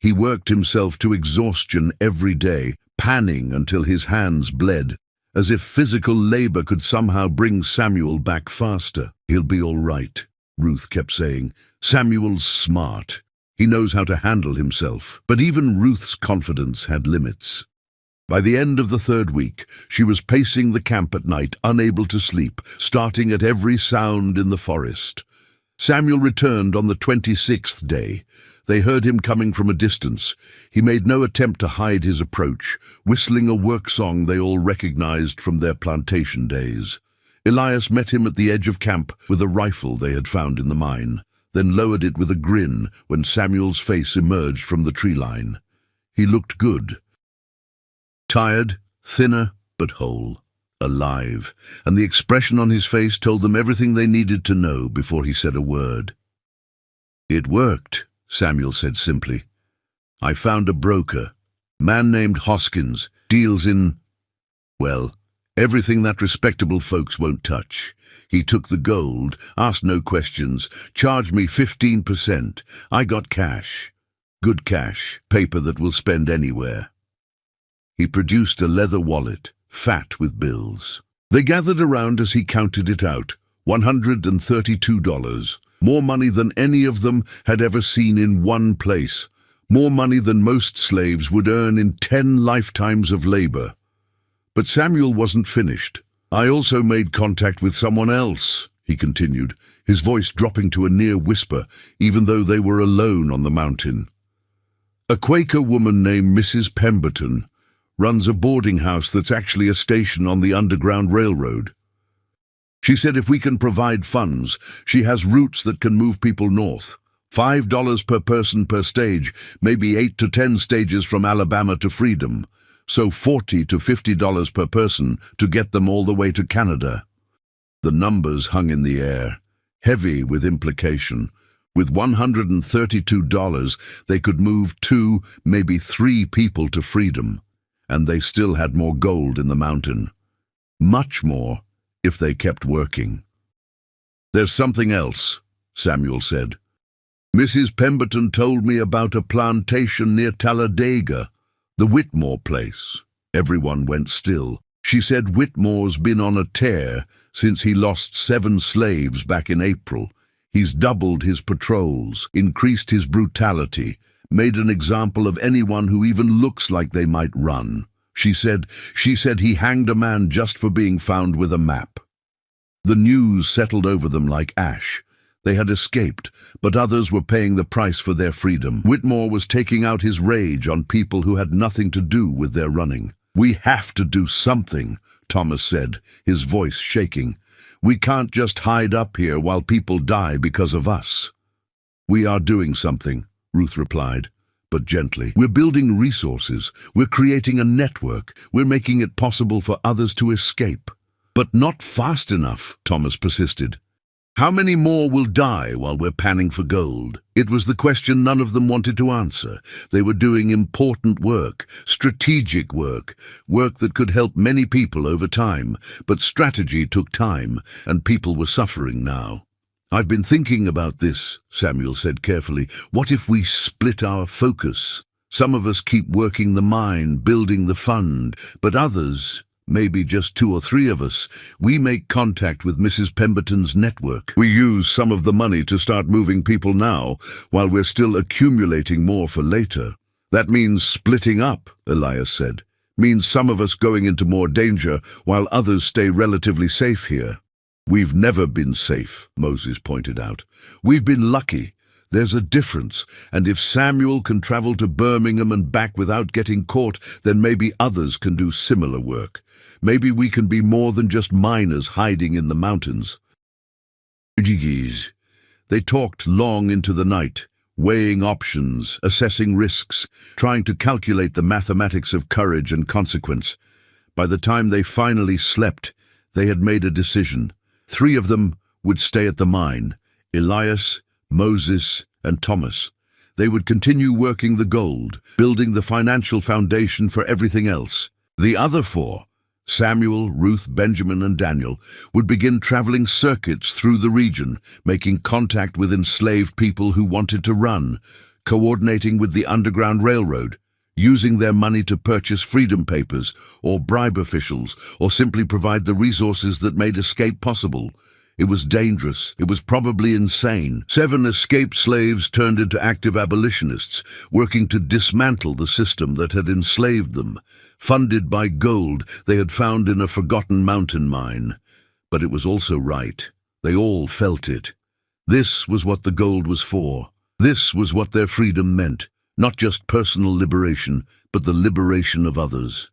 He worked himself to exhaustion every day, panning until his hands bled, as if physical labor could somehow bring Samuel back faster. "He'll be all right," Ruth kept saying. "Samuel's smart. He knows how to handle himself." But even Ruth's confidence had limits. By the end of the 3rd week, she was pacing the camp at night, unable to sleep, starting at every sound in the forest. Samuel returned on the 26th day, They heard him coming from a distance. He made no attempt to hide his approach, whistling a work song they all recognized from their plantation days. Elias met him at the edge of camp with a rifle they had found in the mine, then lowered it with a grin when Samuel's face emerged from the tree line. He looked good. Tired, thinner, but whole. Alive, and the expression on his face told them everything they needed to know before he said a word. "It worked," Samuel said simply. "I found a broker. Man named Hoskins. Deals in, well, everything that respectable folks won't touch. He took the gold, asked no questions, charged me 15%. I got cash. Good cash, paper that we'll spend anywhere." He produced a leather wallet, fat with bills. They gathered around as he counted it out. $132. More money than any of them had ever seen in one place. More money than most slaves would earn in 10 lifetimes of labor. But Samuel wasn't finished. "I also made contact with someone else," he continued, his voice dropping to a near whisper, even though they were alone on the mountain. "A Quaker woman named Mrs. Pemberton runs a boarding house that's actually a station on the Underground Railroad. She said if we can provide funds, she has routes that can move people north. $5 per person per stage, maybe 8 to 10 stages from Alabama to freedom. So $40 to $50 per person to get them all the way to Canada." The numbers hung in the air, heavy with implication. With $132, they could move 2, maybe 3 people to freedom. And they still had more gold in the mountain. Much more, if they kept working. "There's something else," Samuel said. "Mrs. Pemberton told me about a plantation near Talladega, the Whitmore place." Everyone went still. She said Whitmore's been on a tear since he lost 7 slaves back in April. He's doubled his patrols, increased his brutality, made an example of anyone who even looks like they might run. She said he hanged a man just for being found with a map. The news settled over them like ash. They had escaped, but others were paying the price for their freedom. Whitmore was taking out his rage on people who had nothing to do with their running. "We have to do something," Thomas said, his voice shaking. "We can't just hide up here while people die because of us." "We are doing something," Ruth replied, but gently. "We're building resources. We're creating a network. We're making it possible for others to escape." "But not fast enough," Thomas persisted. "How many more will die while we're panning for gold?" It was the question none of them wanted to answer. They were doing important work, strategic work, work that could help many people over time. But strategy took time, and people were suffering now. "I've been thinking about this," Samuel said carefully. "What if we split our focus? Some of us keep working the mine, building the fund, but others, maybe just 2 or 3 of us, we make contact with Mrs. Pemberton's network. We use some of the money to start moving people now, while we're still accumulating more for later." "That means splitting up," Elias said. "Means some of us going into more danger, while others stay relatively safe here." "We've never been safe," Moses pointed out. "We've been lucky. There's a difference, and if Samuel can travel to Birmingham and back without getting caught, then maybe others can do similar work. Maybe we can be more than just miners hiding in the mountains." They talked long into the night, weighing options, assessing risks, trying to calculate the mathematics of courage and consequence. By the time they finally slept, they had made a decision. 3 of them would stay at the mine: Elias, Moses, and Thomas. They would continue working the gold, building the financial foundation for everything else. The other 4, Samuel, Ruth, Benjamin, and Daniel, would begin traveling circuits through the region, making contact with enslaved people who wanted to run, coordinating with the Underground Railroad, using their money to purchase freedom papers or bribe officials, or simply provide the resources that made escape possible. It was dangerous. It was probably insane. 7 escaped slaves turned into active abolitionists, working to dismantle the system that had enslaved them, funded by gold they had found in a forgotten mountain mine. But it was also right. They all felt it. This was what the gold was for. This was what their freedom meant, not just personal liberation, but the liberation of others.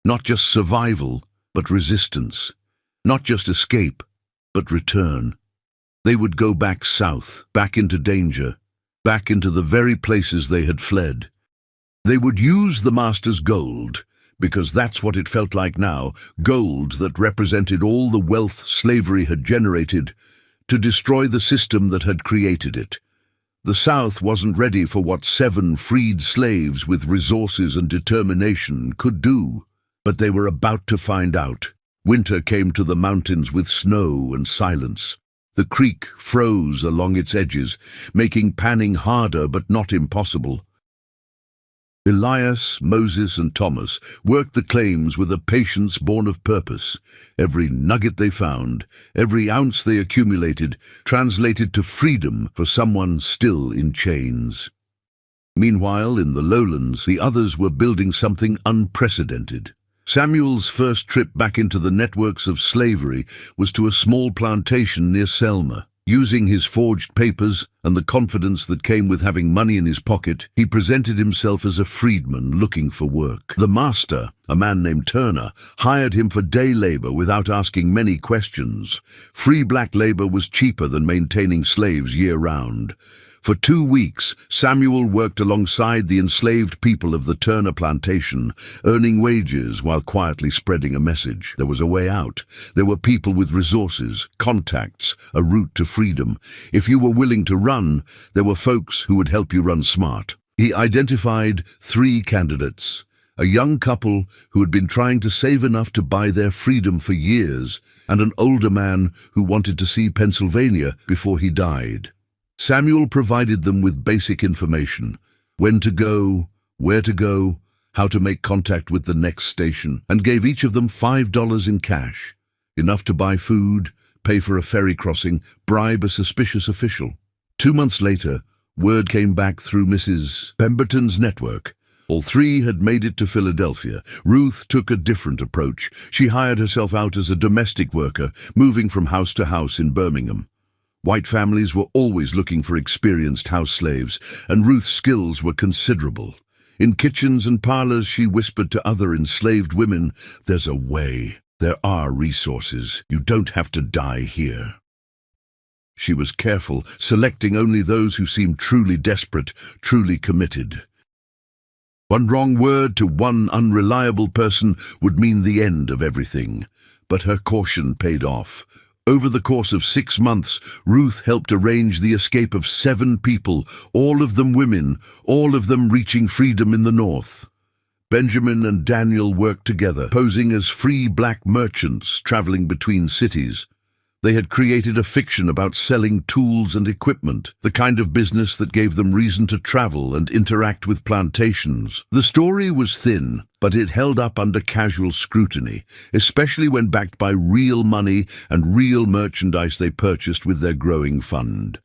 Not just survival, but resistance. Not just escape, but return. They would go back south, back into danger, back into the very places they had fled. They would use the master's gold, because that's what it felt like now, gold that represented all the wealth slavery had generated, to destroy the system that had created it. The South wasn't ready for what 7 freed slaves with resources and determination could do, but they were about to find out. Winter came to the mountains with snow and silence. The creek froze along its edges, making panning harder but not impossible. Elias, Moses, and Thomas worked the claims with a patience born of purpose. Every nugget they found, every ounce they accumulated, translated to freedom for someone still in chains. Meanwhile, in the lowlands, the others were building something unprecedented. Samuel's first trip back into the networks of slavery was to a small plantation near Selma. Using his forged papers and the confidence that came with having money in his pocket, he presented himself as a freedman looking for work. The master, a man named Turner, hired him for day labor without asking many questions. Free black labor was cheaper than maintaining slaves year-round. For 2 weeks, Samuel worked alongside the enslaved people of the Turner plantation, earning wages while quietly spreading a message. There was a way out. There were people with resources, contacts, a route to freedom. If you were willing to run, there were folks who would help you run smart. He identified 3 candidates: a young couple who had been trying to save enough to buy their freedom for years, and an older man who wanted to see Pennsylvania before he died. Samuel provided them with basic information: when to go, where to go, how to make contact with the next station, and gave each of them $5 in cash, enough to buy food, pay for a ferry crossing, bribe a suspicious official. 2 months later, word came back through Mrs. Pemberton's network. All 3 had made it to Philadelphia. Ruth took a different approach. She hired herself out as a domestic worker, moving from house to house in Birmingham. White families were always looking for experienced house slaves, and Ruth's skills were considerable. In kitchens and parlors, she whispered to other enslaved women, "There's a way. There are resources. You don't have to die here." She was careful, selecting only those who seemed truly desperate, truly committed. One wrong word to one unreliable person would mean the end of everything, but her caution paid off. Over the course of 6 months, Ruth helped arrange the escape of 7 people, all of them women, all of them reaching freedom in the North. Benjamin and Daniel worked together, posing as free black merchants traveling between cities. They had created a fiction about selling tools and equipment, the kind of business that gave them reason to travel and interact with plantations. The story was thin, but it held up under casual scrutiny, especially when backed by real money and real merchandise they purchased with their growing fund.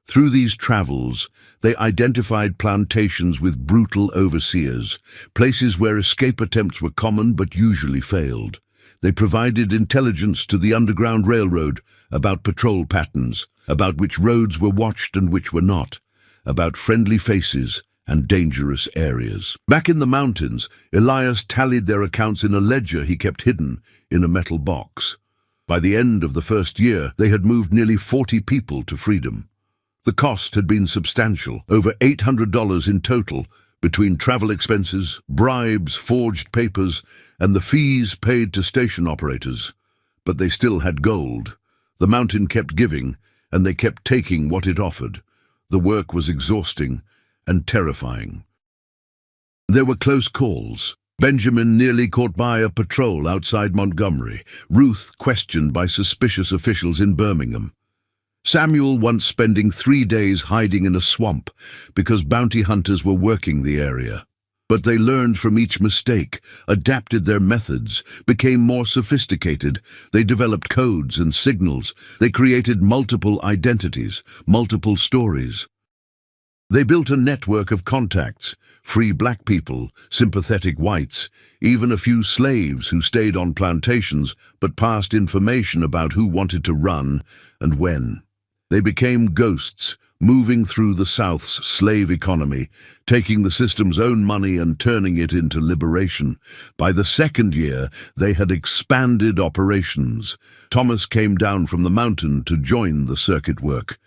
Through these travels, they identified plantations with brutal overseers, places where escape attempts were common but usually failed. They provided intelligence to the Underground Railroad about patrol patterns, about which roads were watched and which were not, about friendly faces and dangerous areas. Back in the mountains, Elias tallied their accounts in a ledger he kept hidden in a metal box. By the end of the first year, they had moved nearly 40 people to freedom. The cost had been substantial, over $800 in total, between travel expenses, bribes, forged papers, and the fees paid to station operators. But they still had gold. The mountain kept giving, and they kept taking what it offered. The work was exhausting and terrifying. There were close calls. Benjamin nearly caught by a patrol outside Montgomery, Ruth questioned by suspicious officials in Birmingham. Samuel once spending 3 days hiding in a swamp because bounty hunters were working the area. But they learned from each mistake, adapted their methods, became more sophisticated. They developed codes and signals. They created multiple identities, multiple stories. They built a network of contacts, free black people, sympathetic whites, even a few slaves who stayed on plantations but passed information about who wanted to run and when. They became ghosts, moving through the South's slave economy, taking the system's own money and turning it into liberation. By the second year, they had expanded operations. Thomas came down from the mountain to join the circuit work.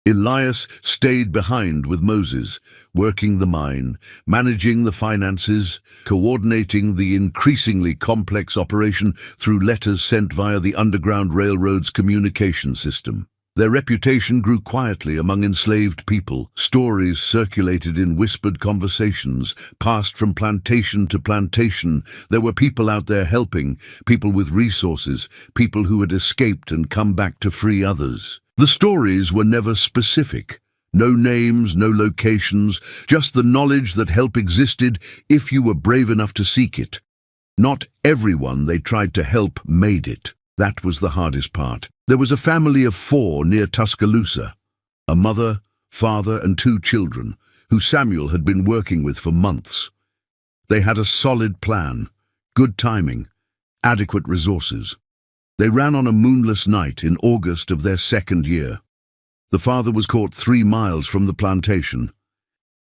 Elias stayed behind with Moses, working the mine, managing the finances, coordinating the increasingly complex operation through letters sent via the Underground Railroad's communication system. Their reputation grew quietly among enslaved people. Stories circulated in whispered conversations, passed from plantation to plantation. There were people out there helping, people with resources, people who had escaped and come back to free others. The stories were never specific. No names, no locations, just the knowledge that help existed if you were brave enough to seek it. Not everyone they tried to help made it. That was the hardest part. There was a family of 4 near Tuscaloosa, a mother, father, and 2 children, who Samuel had been working with for months. They had a solid plan, good timing, adequate resources. They ran on a moonless night in August of their second year. The father was caught 3 miles from the plantation.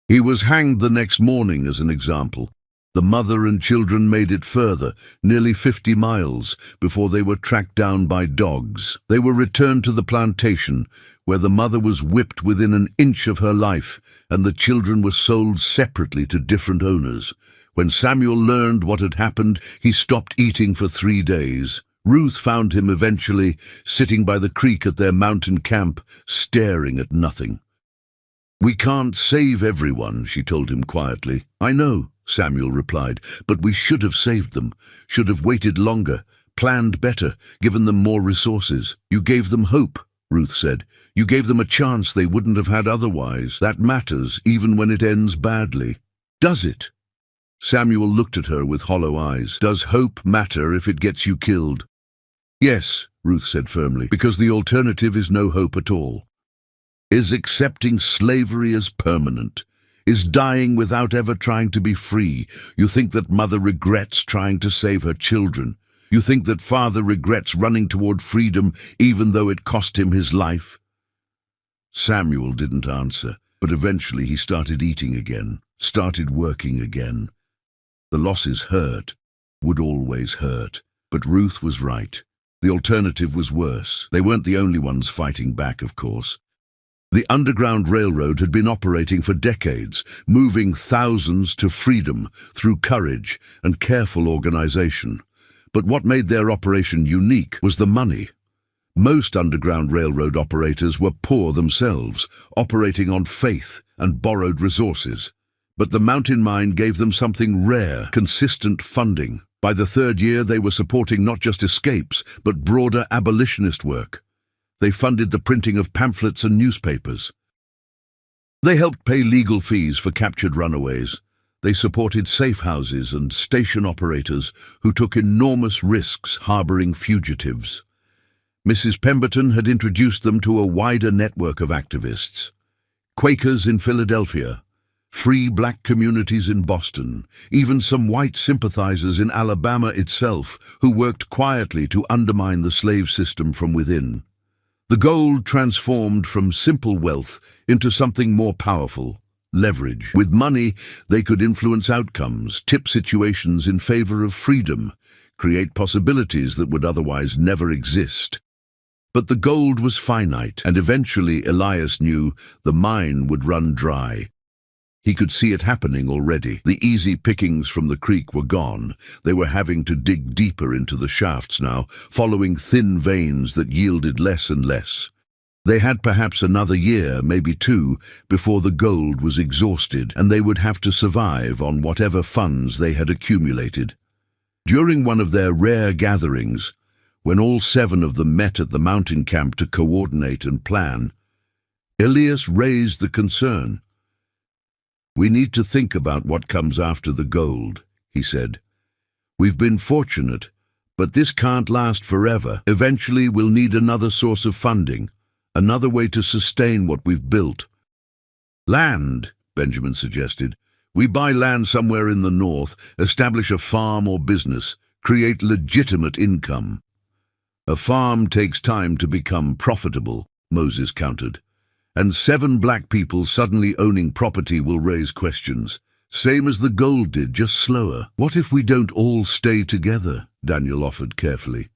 He was hanged the next morning as an example. The mother and children made it further, nearly 50 miles, before they were tracked down by dogs. They were returned to the plantation, where the mother was whipped within an inch of her life, and the children were sold separately to different owners. When Samuel learned what had happened, he stopped eating for 3 days. Ruth found him eventually, sitting by the creek at their mountain camp, staring at nothing. "We can't save everyone," she told him quietly. "I know," Samuel replied, "but we should have saved them, should have waited longer, planned better, given them more resources. You gave them hope," Ruth said. "You gave them a chance they wouldn't have had otherwise. That matters, even when it ends badly." "Does it?" Samuel looked at her with hollow eyes. "Does hope matter if it gets you killed?" "Yes," Ruth said firmly, "because the alternative is no hope at all. Is accepting slavery as permanent. Is dying without ever trying to be free. You think that mother regrets trying to save her children. You think that father regrets running toward freedom even though it cost him his life?" Samuel didn't answer, but eventually he started eating again, started working again. The losses hurt, would always hurt, but Ruth was right. The alternative was worse. They weren't the only ones fighting back, of course. The Underground Railroad had been operating for decades, moving thousands to freedom through courage and careful organization. But what made their operation unique was the money. Most Underground Railroad operators were poor themselves, operating on faith and borrowed resources. But the mountain mine gave them something rare, consistent funding. By the 3rd year, they were supporting not just escapes, but broader abolitionist work. They funded the printing of pamphlets and newspapers. They helped pay legal fees for captured runaways. They supported safe houses and station operators who took enormous risks harboring fugitives. Mrs. Pemberton had introduced them to a wider network of activists. Quakers in Philadelphia, free black communities in Boston, even some white sympathizers in Alabama itself who worked quietly to undermine the slave system from within. The gold transformed from simple wealth into something more powerful, leverage. With money, they could influence outcomes, tip situations in favor of freedom, create possibilities that would otherwise never exist. But the gold was finite, and eventually Elias knew the mine would run dry. He could see it happening already. The easy pickings from the creek were gone. They were having to dig deeper into the shafts now, following thin veins that yielded less and less. They had perhaps another year, maybe 2, before the gold was exhausted, and they would have to survive on whatever funds they had accumulated. During one of their rare gatherings, when all 7 of them met at the mountain camp to coordinate and plan, Elias raised the concern. "We need to think about what comes after the gold," he said. "We've been fortunate, but this can't last forever. Eventually we'll need another source of funding, another way to sustain what we've built." "Land," Benjamin suggested. "We buy land somewhere in the north, establish a farm or business, create legitimate income." "A farm takes time to become profitable," Moses countered. And 7 black people suddenly owning property will raise questions. Same as the gold did, just slower. What if we don't all stay together? Daniel offered carefully.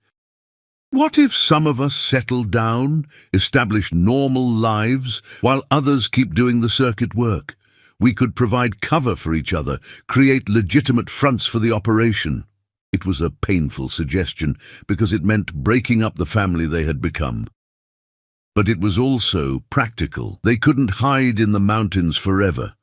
What if some of us settle down, establish normal lives, while others keep doing the circuit work? We could provide cover for each other, create legitimate fronts for the operation. It was a painful suggestion, because it meant breaking up the family they had become. But it was also practical. They couldn't hide in the mountains forever,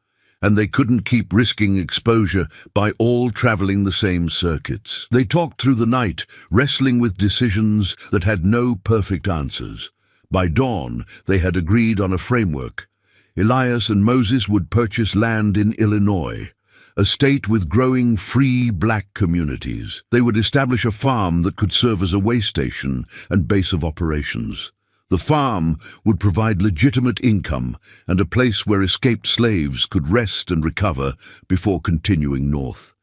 and they couldn't keep risking exposure by all traveling the same circuits. They talked through the night, wrestling with decisions that had no perfect answers. By dawn, they had agreed on a framework. Elias and Moses would purchase land in Illinois, a state with growing free black communities. They would establish a farm that could serve as a way station and base of operations. The farm would provide legitimate income and a place where escaped slaves could rest and recover before continuing north.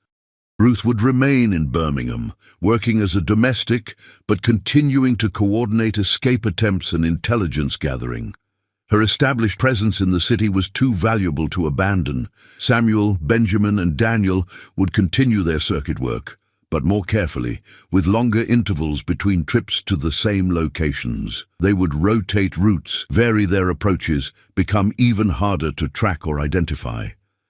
Ruth would remain in Birmingham, working as a domestic but continuing to coordinate escape attempts and intelligence gathering. Her established presence in the city was too valuable to abandon. Samuel, Benjamin, and Daniel would continue their circuit work, but more carefully, with longer intervals between trips to the same locations. They would rotate routes, vary their approaches, become even harder to track or identify.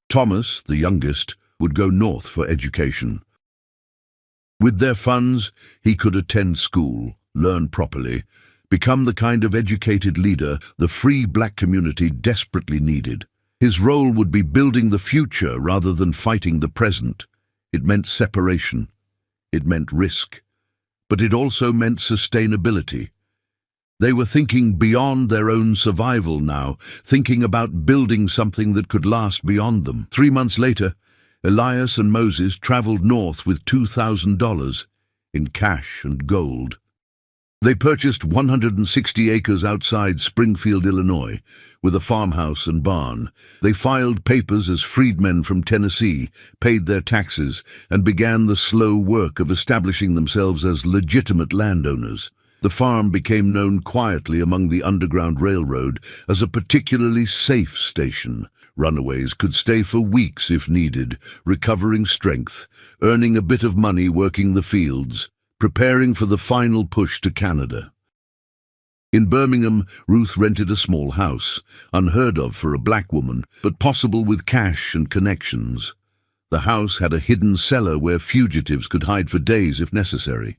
Thomas, the youngest, would go north for education. With their funds, he could attend school, learn properly, become the kind of educated leader the free black community desperately needed. His role would be building the future rather than fighting the present. It meant separation. It meant risk. But it also meant sustainability. They were thinking beyond their own survival now, thinking about building something that could last beyond them. 3 months later, Elias and Moses traveled north with $2,000 in cash and gold. They purchased 160 acres outside Springfield, Illinois, with a farmhouse and barn. They filed papers as freedmen from Tennessee, paid their taxes, and began the slow work of establishing themselves as legitimate landowners. The farm became known quietly among the Underground Railroad as a particularly safe station. Runaways could stay for weeks if needed, recovering strength, earning a bit of money working the fields, preparing for the final push to Canada. In Birmingham, Ruth rented a small house, unheard of for a black woman, but possible with cash and connections. The house had a hidden cellar where fugitives could hide for days if necessary.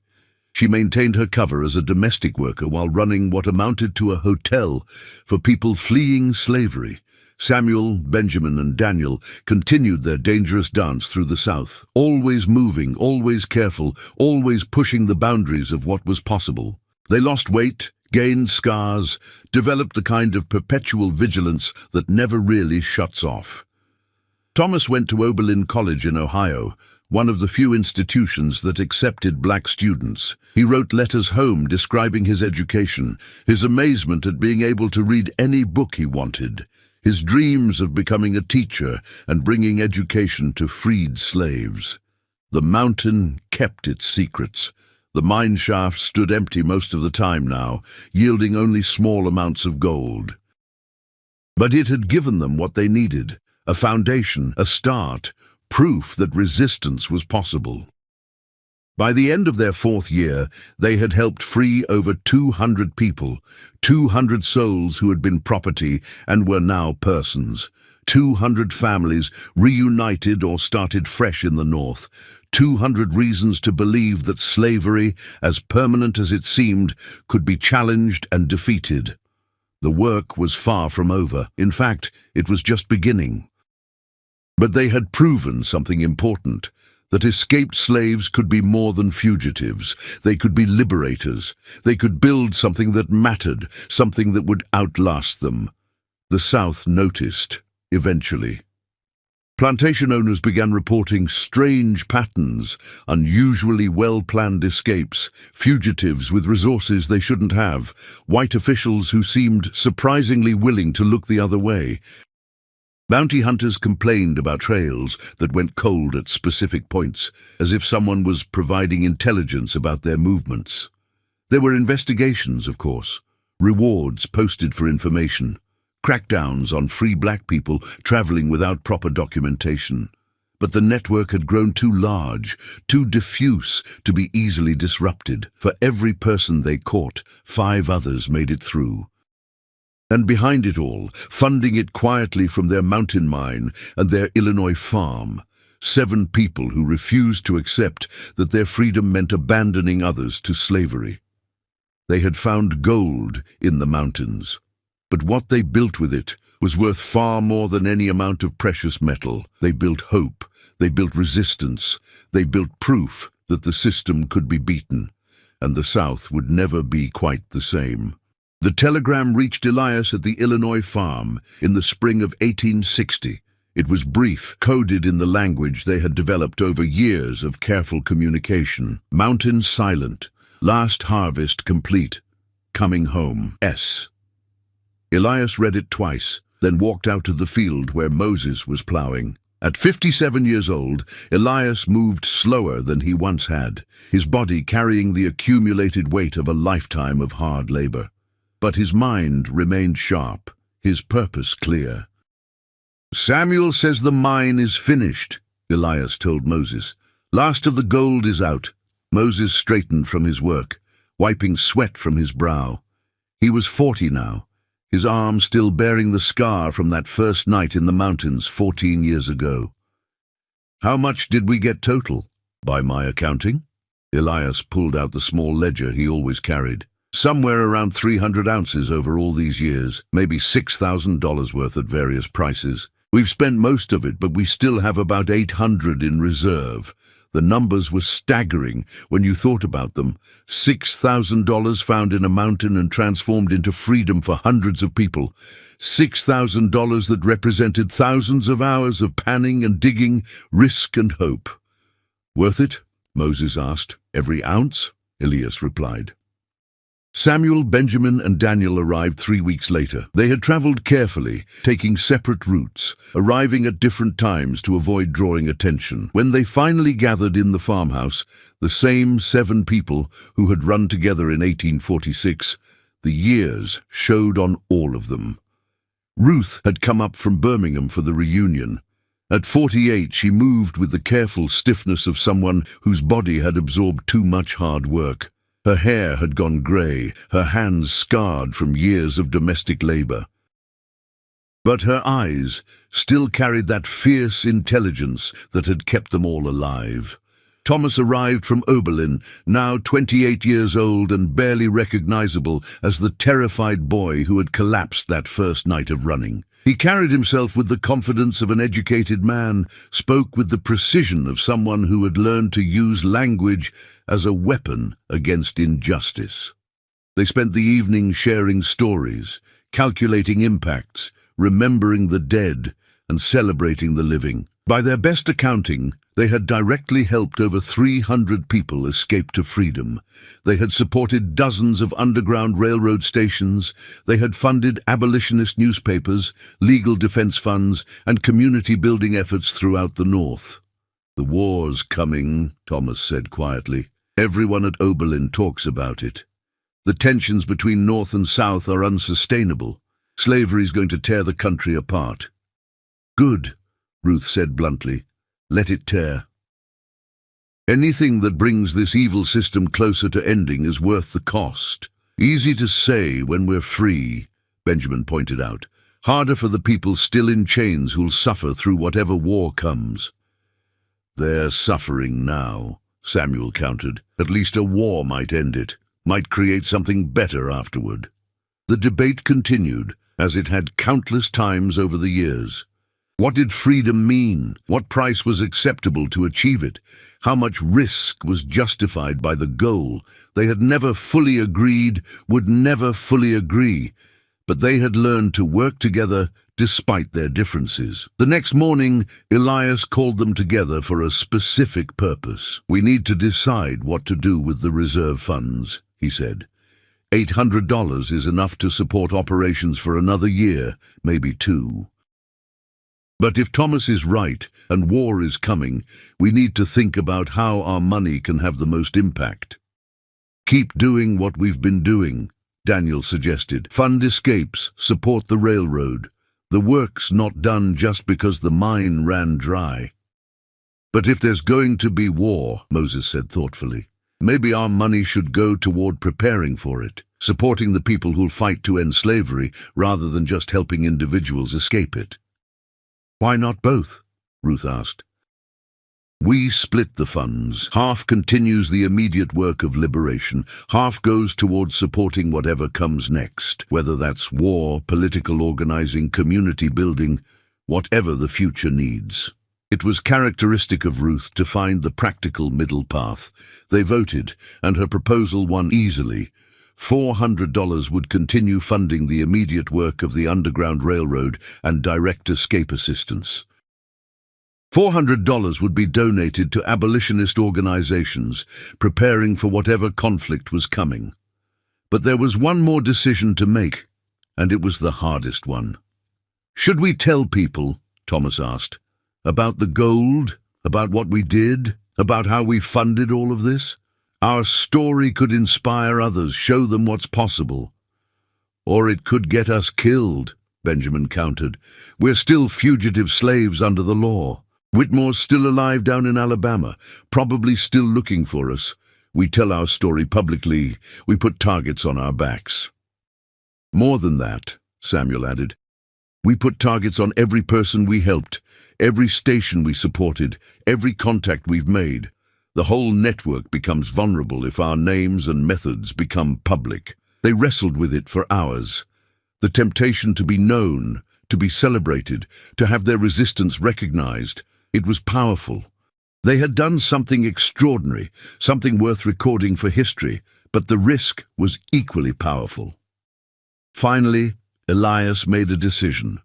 She maintained her cover as a domestic worker while running what amounted to a hotel for people fleeing slavery. Samuel, Benjamin, and Daniel continued their dangerous dance through the South, always moving, always careful, always pushing the boundaries of what was possible. They lost weight, gained scars, developed the kind of perpetual vigilance that never really shuts off. Thomas went to Oberlin College in Ohio, one of the few institutions that accepted black students. He wrote letters home describing his education, his amazement at being able to read any book he wanted, his dreams of becoming a teacher and bringing education to freed slaves. The mountain kept its secrets. The mine shaft stood empty most of the time now, yielding only small amounts of gold. But it had given them what they needed, a foundation, a start, proof that resistance was possible. By the end of their 4th year, they had helped free over 200 people, 200 souls who had been property and were now persons, 200 families reunited or started fresh in the North, 200 reasons to believe that slavery, as permanent as it seemed, could be challenged and defeated. The work was far from over. In fact, it was just beginning. But they had proven something important, that escaped slaves could be more than fugitives. They could be liberators. They could build something that mattered, something that would outlast them. The South noticed, eventually. Plantation owners began reporting strange patterns, unusually well-planned escapes, fugitives with resources they shouldn't have, white officials who seemed surprisingly willing to look the other way. Bounty hunters complained about trails that went cold at specific points, as if someone was providing intelligence about their movements. There were investigations, of course. rewards posted for information, crackdowns on free black people traveling without proper documentation. But the network had grown too large, too diffuse to be easily disrupted. For every person they caught, 5 others made it through. And behind it all, funding it quietly from their mountain mine and their Illinois farm, 7 people who refused to accept that their freedom meant abandoning others to slavery. They had found gold in the mountains, but what they built with it was worth far more than any amount of precious metal. They built hope, they built resistance, they built proof that the system could be beaten, and the South would never be quite the same. The telegram reached Elias at the Illinois farm in the spring of 1860. It was brief, coded in the language they had developed over years of careful communication. Mountain silent, last harvest complete, coming home. S. Elias read it twice, then walked out to the field where Moses was plowing. At 57 years old, Elias moved slower than he once had, his body carrying the accumulated weight of a lifetime of hard labor. But his mind remained sharp, his purpose clear. "Samuel says the mine is finished," Elias told Moses. "Last of the gold is out." Moses straightened from his work, wiping sweat from his brow. He was 40 now, his arm still bearing the scar from that first night in the mountains 14 years ago. "How much did we get total?" "By my accounting?" Elias pulled out the small ledger he always carried. "Somewhere around 300 ounces over all these years, maybe $6,000 worth at various prices. We've spent most of it, but we still have about 800 in reserve." The numbers were staggering when you thought about them. $6,000 found in a mountain and transformed into freedom for hundreds of people. $6,000 that represented thousands of hours of panning and digging, risk and hope. "Worth it?" Moses asked. "Every ounce?" Elias replied. Samuel, Benjamin, and Daniel arrived 3 weeks later. They had traveled carefully, taking separate routes, arriving at different times to avoid drawing attention. When they finally gathered in the farmhouse, the same 7 people who had run together in 1846, the years showed on all of them. Ruth had come up from Birmingham for the reunion. At 48, she moved with the careful stiffness of someone whose body had absorbed too much hard work. Her hair had gone grey, her hands scarred from years of domestic labour. But her eyes still carried that fierce intelligence that had kept them all alive. Thomas arrived from Oberlin, now 28 years old and barely recognizable as the terrified boy who had collapsed that first night of running. He carried himself with the confidence of an educated man, spoke with the precision of someone who had learned to use language as a weapon against injustice. They spent the evening sharing stories, calculating impacts, remembering the dead, and celebrating the living. By their best accounting, they had directly helped over 300 people escape to freedom. They had supported dozens of underground railroad stations. They had funded abolitionist newspapers, legal defense funds, and community-building efforts throughout the North. "The war's coming," Thomas said quietly. "Everyone at Oberlin talks about it. The tensions between North and South are unsustainable. Slavery's going to tear the country apart." "Good," Ruth said bluntly. "Let it tear. Anything that brings this evil system closer to ending is worth the cost." "Easy to say when we're free," Benjamin pointed out. "Harder for the people still in chains who'll suffer through whatever war comes." "They're suffering now," Samuel countered. "At least a war might end it, might create something better afterward." The debate continued, as it had countless times over the years. What did freedom mean? What price was acceptable to achieve it? How much risk was justified by the goal? They had never fully agreed, would never fully agree, but they had learned to work together despite their differences. The next morning, Elias called them together for a specific purpose. "We need to decide what to do with the reserve funds," he said. $800 is enough to support operations for another year, maybe 2. But if Thomas is right and war is coming, we need to think about how our money can have the most impact. "Keep doing what we've been doing," Daniel suggested. Fund escapes, support the railroad. The work's not done just because the mine ran dry. But if there's going to be war, Moses said thoughtfully, maybe our money should go toward preparing for it, supporting the people who'll fight to end slavery rather than just helping individuals escape it. Why not both? Ruth asked. We split the funds. Half continues the immediate work of liberation. Half goes towards supporting whatever comes next, whether that's war, political organizing, community building, whatever the future needs. It was characteristic of Ruth to find the practical middle path. They voted, and her proposal won easily. $400 would continue funding the immediate work of the Underground Railroad and direct escape assistance. $400 would be donated to abolitionist organizations, preparing for whatever conflict was coming. But there was one more decision to make, and it was the hardest one. Should we tell people, Thomas asked, about the gold, about what we did, about how we funded all of this? Our story could inspire others, show them what's possible. Or it could get us killed, Benjamin countered. We're still fugitive slaves under the law. Whitmore's still alive down in Alabama, probably still looking for us. We tell our story publicly. We put targets on our backs. More than that, Samuel added. We put targets on every person we helped, every station we supported, every contact we've made. The whole network becomes vulnerable if our names and methods become public. They wrestled with it for hours. The temptation to be known, to be celebrated, to have their resistance recognized. It was powerful. They had done something extraordinary, something worth recording for history, but the risk was equally powerful. Finally, Elias made a decision.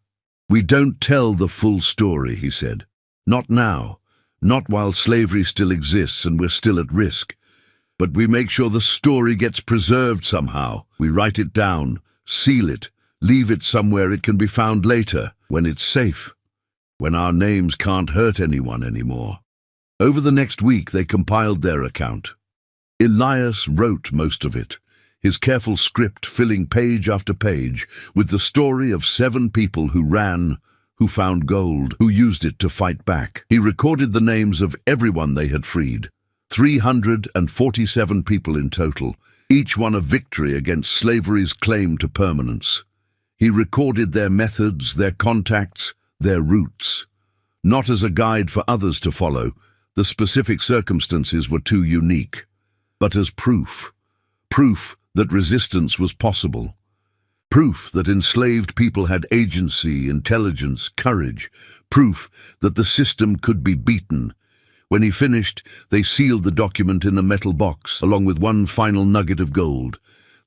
We don't tell the full story, he said. Not now, not while slavery still exists and we're still at risk. But we make sure the story gets preserved somehow. We write it down, seal it, leave it somewhere it can be found later, when it's safe, when our names can't hurt anyone anymore. Over the next week they compiled their account. Elias wrote most of it, his careful script filling page after page with the story of 7 people who ran, who found gold, who used it to fight back. He recorded the names of everyone they had freed, 347 people in total, each one a victory against slavery's claim to permanence. He recorded their methods, their contacts, their routes. Not as a guide for others to follow, the specific circumstances were too unique, but as proof. Proof that resistance was possible. Proof that enslaved people had agency, intelligence, courage. Proof that the system could be beaten. When he finished, they sealed the document in a metal box, along with one final nugget of gold,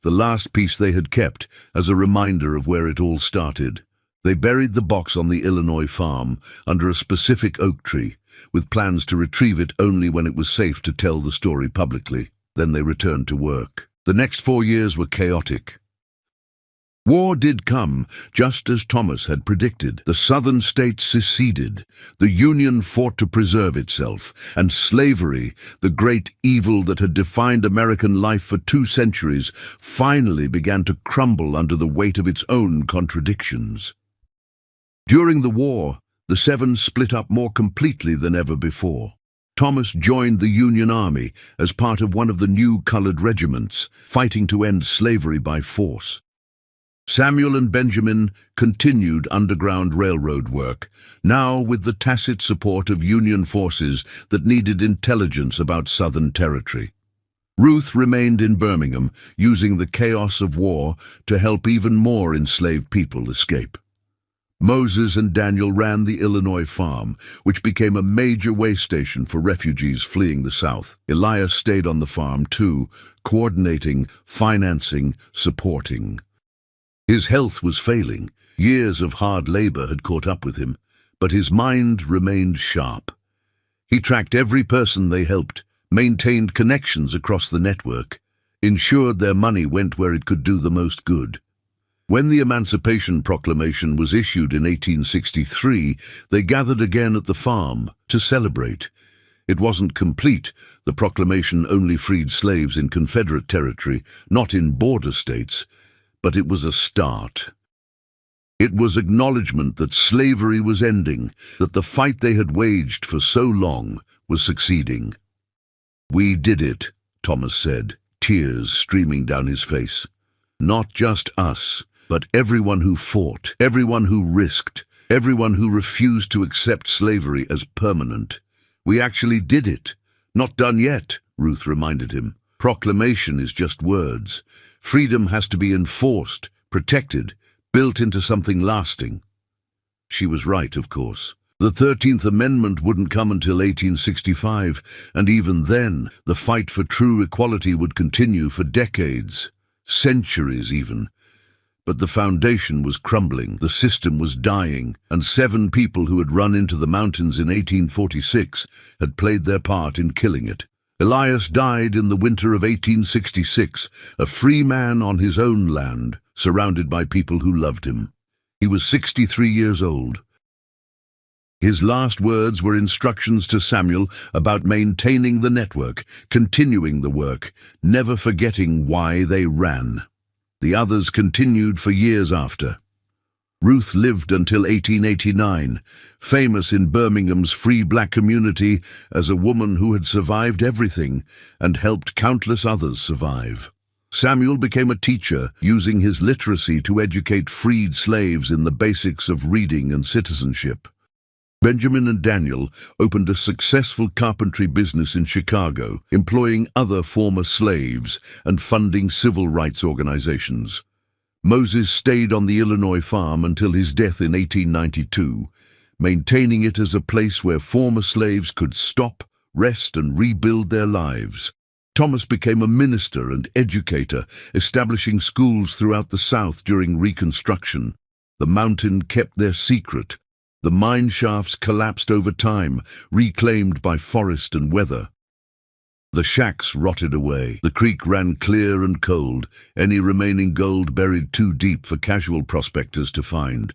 the last piece they had kept as a reminder of where it all started. They buried the box on the Illinois farm, under a specific oak tree, with plans to retrieve it only when it was safe to tell the story publicly. Then they returned to work. The next 4 years were chaotic. War did come, just as Thomas had predicted. The southern states seceded. The Union fought to preserve itself, and slavery, the great evil that had defined American life for 2 centuries, finally began to crumble under the weight of its own contradictions. During the war, the 7 split up more completely than ever before. Thomas joined the Union Army as part of one of the new colored regiments, fighting to end slavery by force. Samuel and Benjamin continued Underground Railroad work, now with the tacit support of Union forces that needed intelligence about Southern territory. Ruth remained in Birmingham, using the chaos of war to help even more enslaved people escape. Moses and Daniel ran the Illinois farm, which became a major way station for refugees fleeing the South. Elias stayed on the farm too, coordinating, financing, supporting. His health was failing. Years of hard labor had caught up with him, but his mind remained sharp. He tracked every person they helped, maintained connections across the network, ensured their money went where it could do the most good. When the Emancipation Proclamation was issued in 1863, they gathered again at the farm to celebrate. It wasn't complete. The proclamation only freed slaves in Confederate territory, not in border states, but it was a start. It was acknowledgement that slavery was ending, that the fight they had waged for so long was succeeding. "We did it," Thomas said, tears streaming down his face. "Not just us, but everyone who fought, everyone who risked, everyone who refused to accept slavery as permanent. We actually did it. Not done yet," Ruth reminded him. "Proclamation is just words. Freedom has to be enforced, protected, built into something lasting." She was right, of course. The 13th Amendment wouldn't come until 1865, and even then, the fight for true equality would continue for decades, centuries even. But the foundation was crumbling, the system was dying, and 7 people who had run into the mountains in 1846 had played their part in killing it. Elias died in the winter of 1866, a free man on his own land, surrounded by people who loved him. He was 63 years old. His last words were instructions to Samuel about maintaining the network, continuing the work, never forgetting why they ran. The others continued for years after. Ruth lived until 1889, famous in Birmingham's free black community as a woman who had survived everything and helped countless others survive. Samuel became a teacher, using his literacy to educate freed slaves in the basics of reading and citizenship. Benjamin and Daniel opened a successful carpentry business in Chicago, employing other former slaves and funding civil rights organizations. Moses stayed on the Illinois farm until his death in 1892, maintaining it as a place where former slaves could stop, rest, and rebuild their lives. Thomas became a minister and educator, establishing schools throughout the South during Reconstruction. The mountain kept their secret. The mine shafts collapsed over time, reclaimed by forest and weather. The shacks rotted away. The creek ran clear and cold, any remaining gold buried too deep for casual prospectors to find.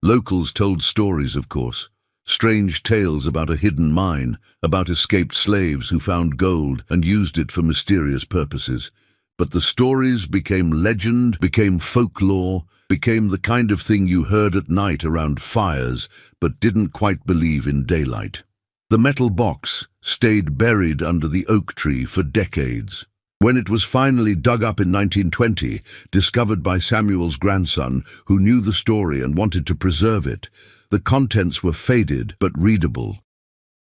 Locals told stories, of course. Strange tales about a hidden mine, about escaped slaves who found gold and used it for mysterious purposes. But the stories became legend, became folklore, became the kind of thing you heard at night around fires, but didn't quite believe in daylight. The metal box stayed buried under the oak tree for decades. When it was finally dug up in 1920, discovered by Samuel's grandson, who knew the story and wanted to preserve it, the contents were faded but readable.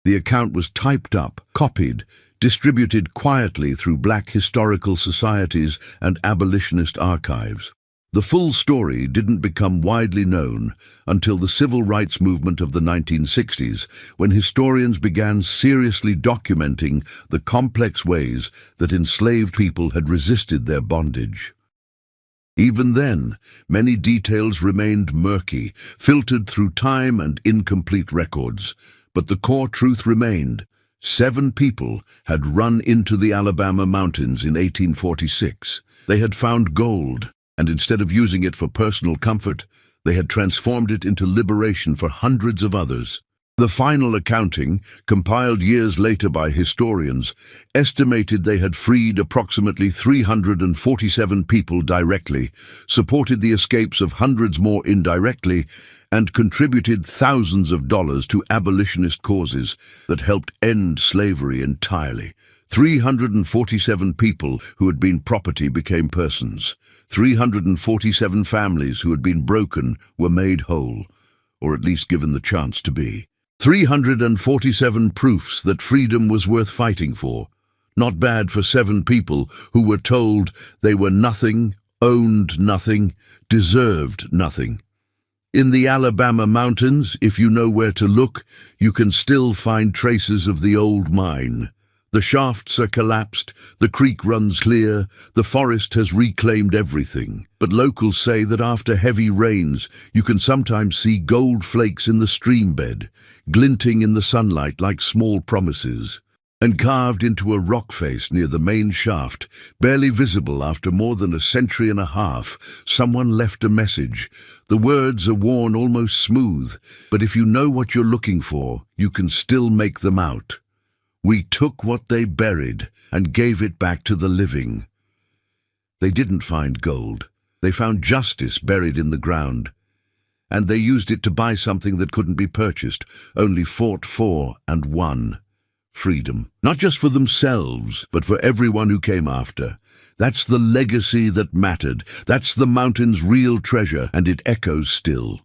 The account was typed up, copied, distributed quietly through black historical societies and abolitionist archives. The full story didn't become widely known until the civil rights movement of the 1960s, when historians began seriously documenting the complex ways that enslaved people had resisted their bondage. Even then, many details remained murky, filtered through time and incomplete records, but the core truth remained. 7 people had run into the Alabama mountains in 1846. They had found gold, and instead of using it for personal comfort, they had transformed it into liberation for hundreds of others. The final accounting, compiled years later by historians, estimated they had freed approximately 347 people directly, supported the escapes of hundreds more indirectly, and contributed thousands of dollars to abolitionist causes that helped end slavery entirely. 347 people who had been property became persons. 347 families who had been broken were made whole, or at least given the chance to be. 347 proofs that freedom was worth fighting for. Not bad for 7 people who were told they were nothing, owned nothing, deserved nothing. In the Alabama mountains, if you know where to look, you can still find traces of the old mine. The shafts are collapsed, the creek runs clear, the forest has reclaimed everything. But locals say that after heavy rains, you can sometimes see gold flakes in the stream bed, glinting in the sunlight like small promises. And carved into a rock face near the main shaft, barely visible after more than a century and a half, someone left a message. The words are worn almost smooth, but if you know what you're looking for, you can still make them out. We took what they buried and gave it back to the living. They didn't find gold. They found justice buried in the ground. And they used it to buy something that couldn't be purchased, only fought for and won. Freedom. Not just for themselves, but for everyone who came after. That's the legacy that mattered. That's the mountain's real treasure, and it echoes still.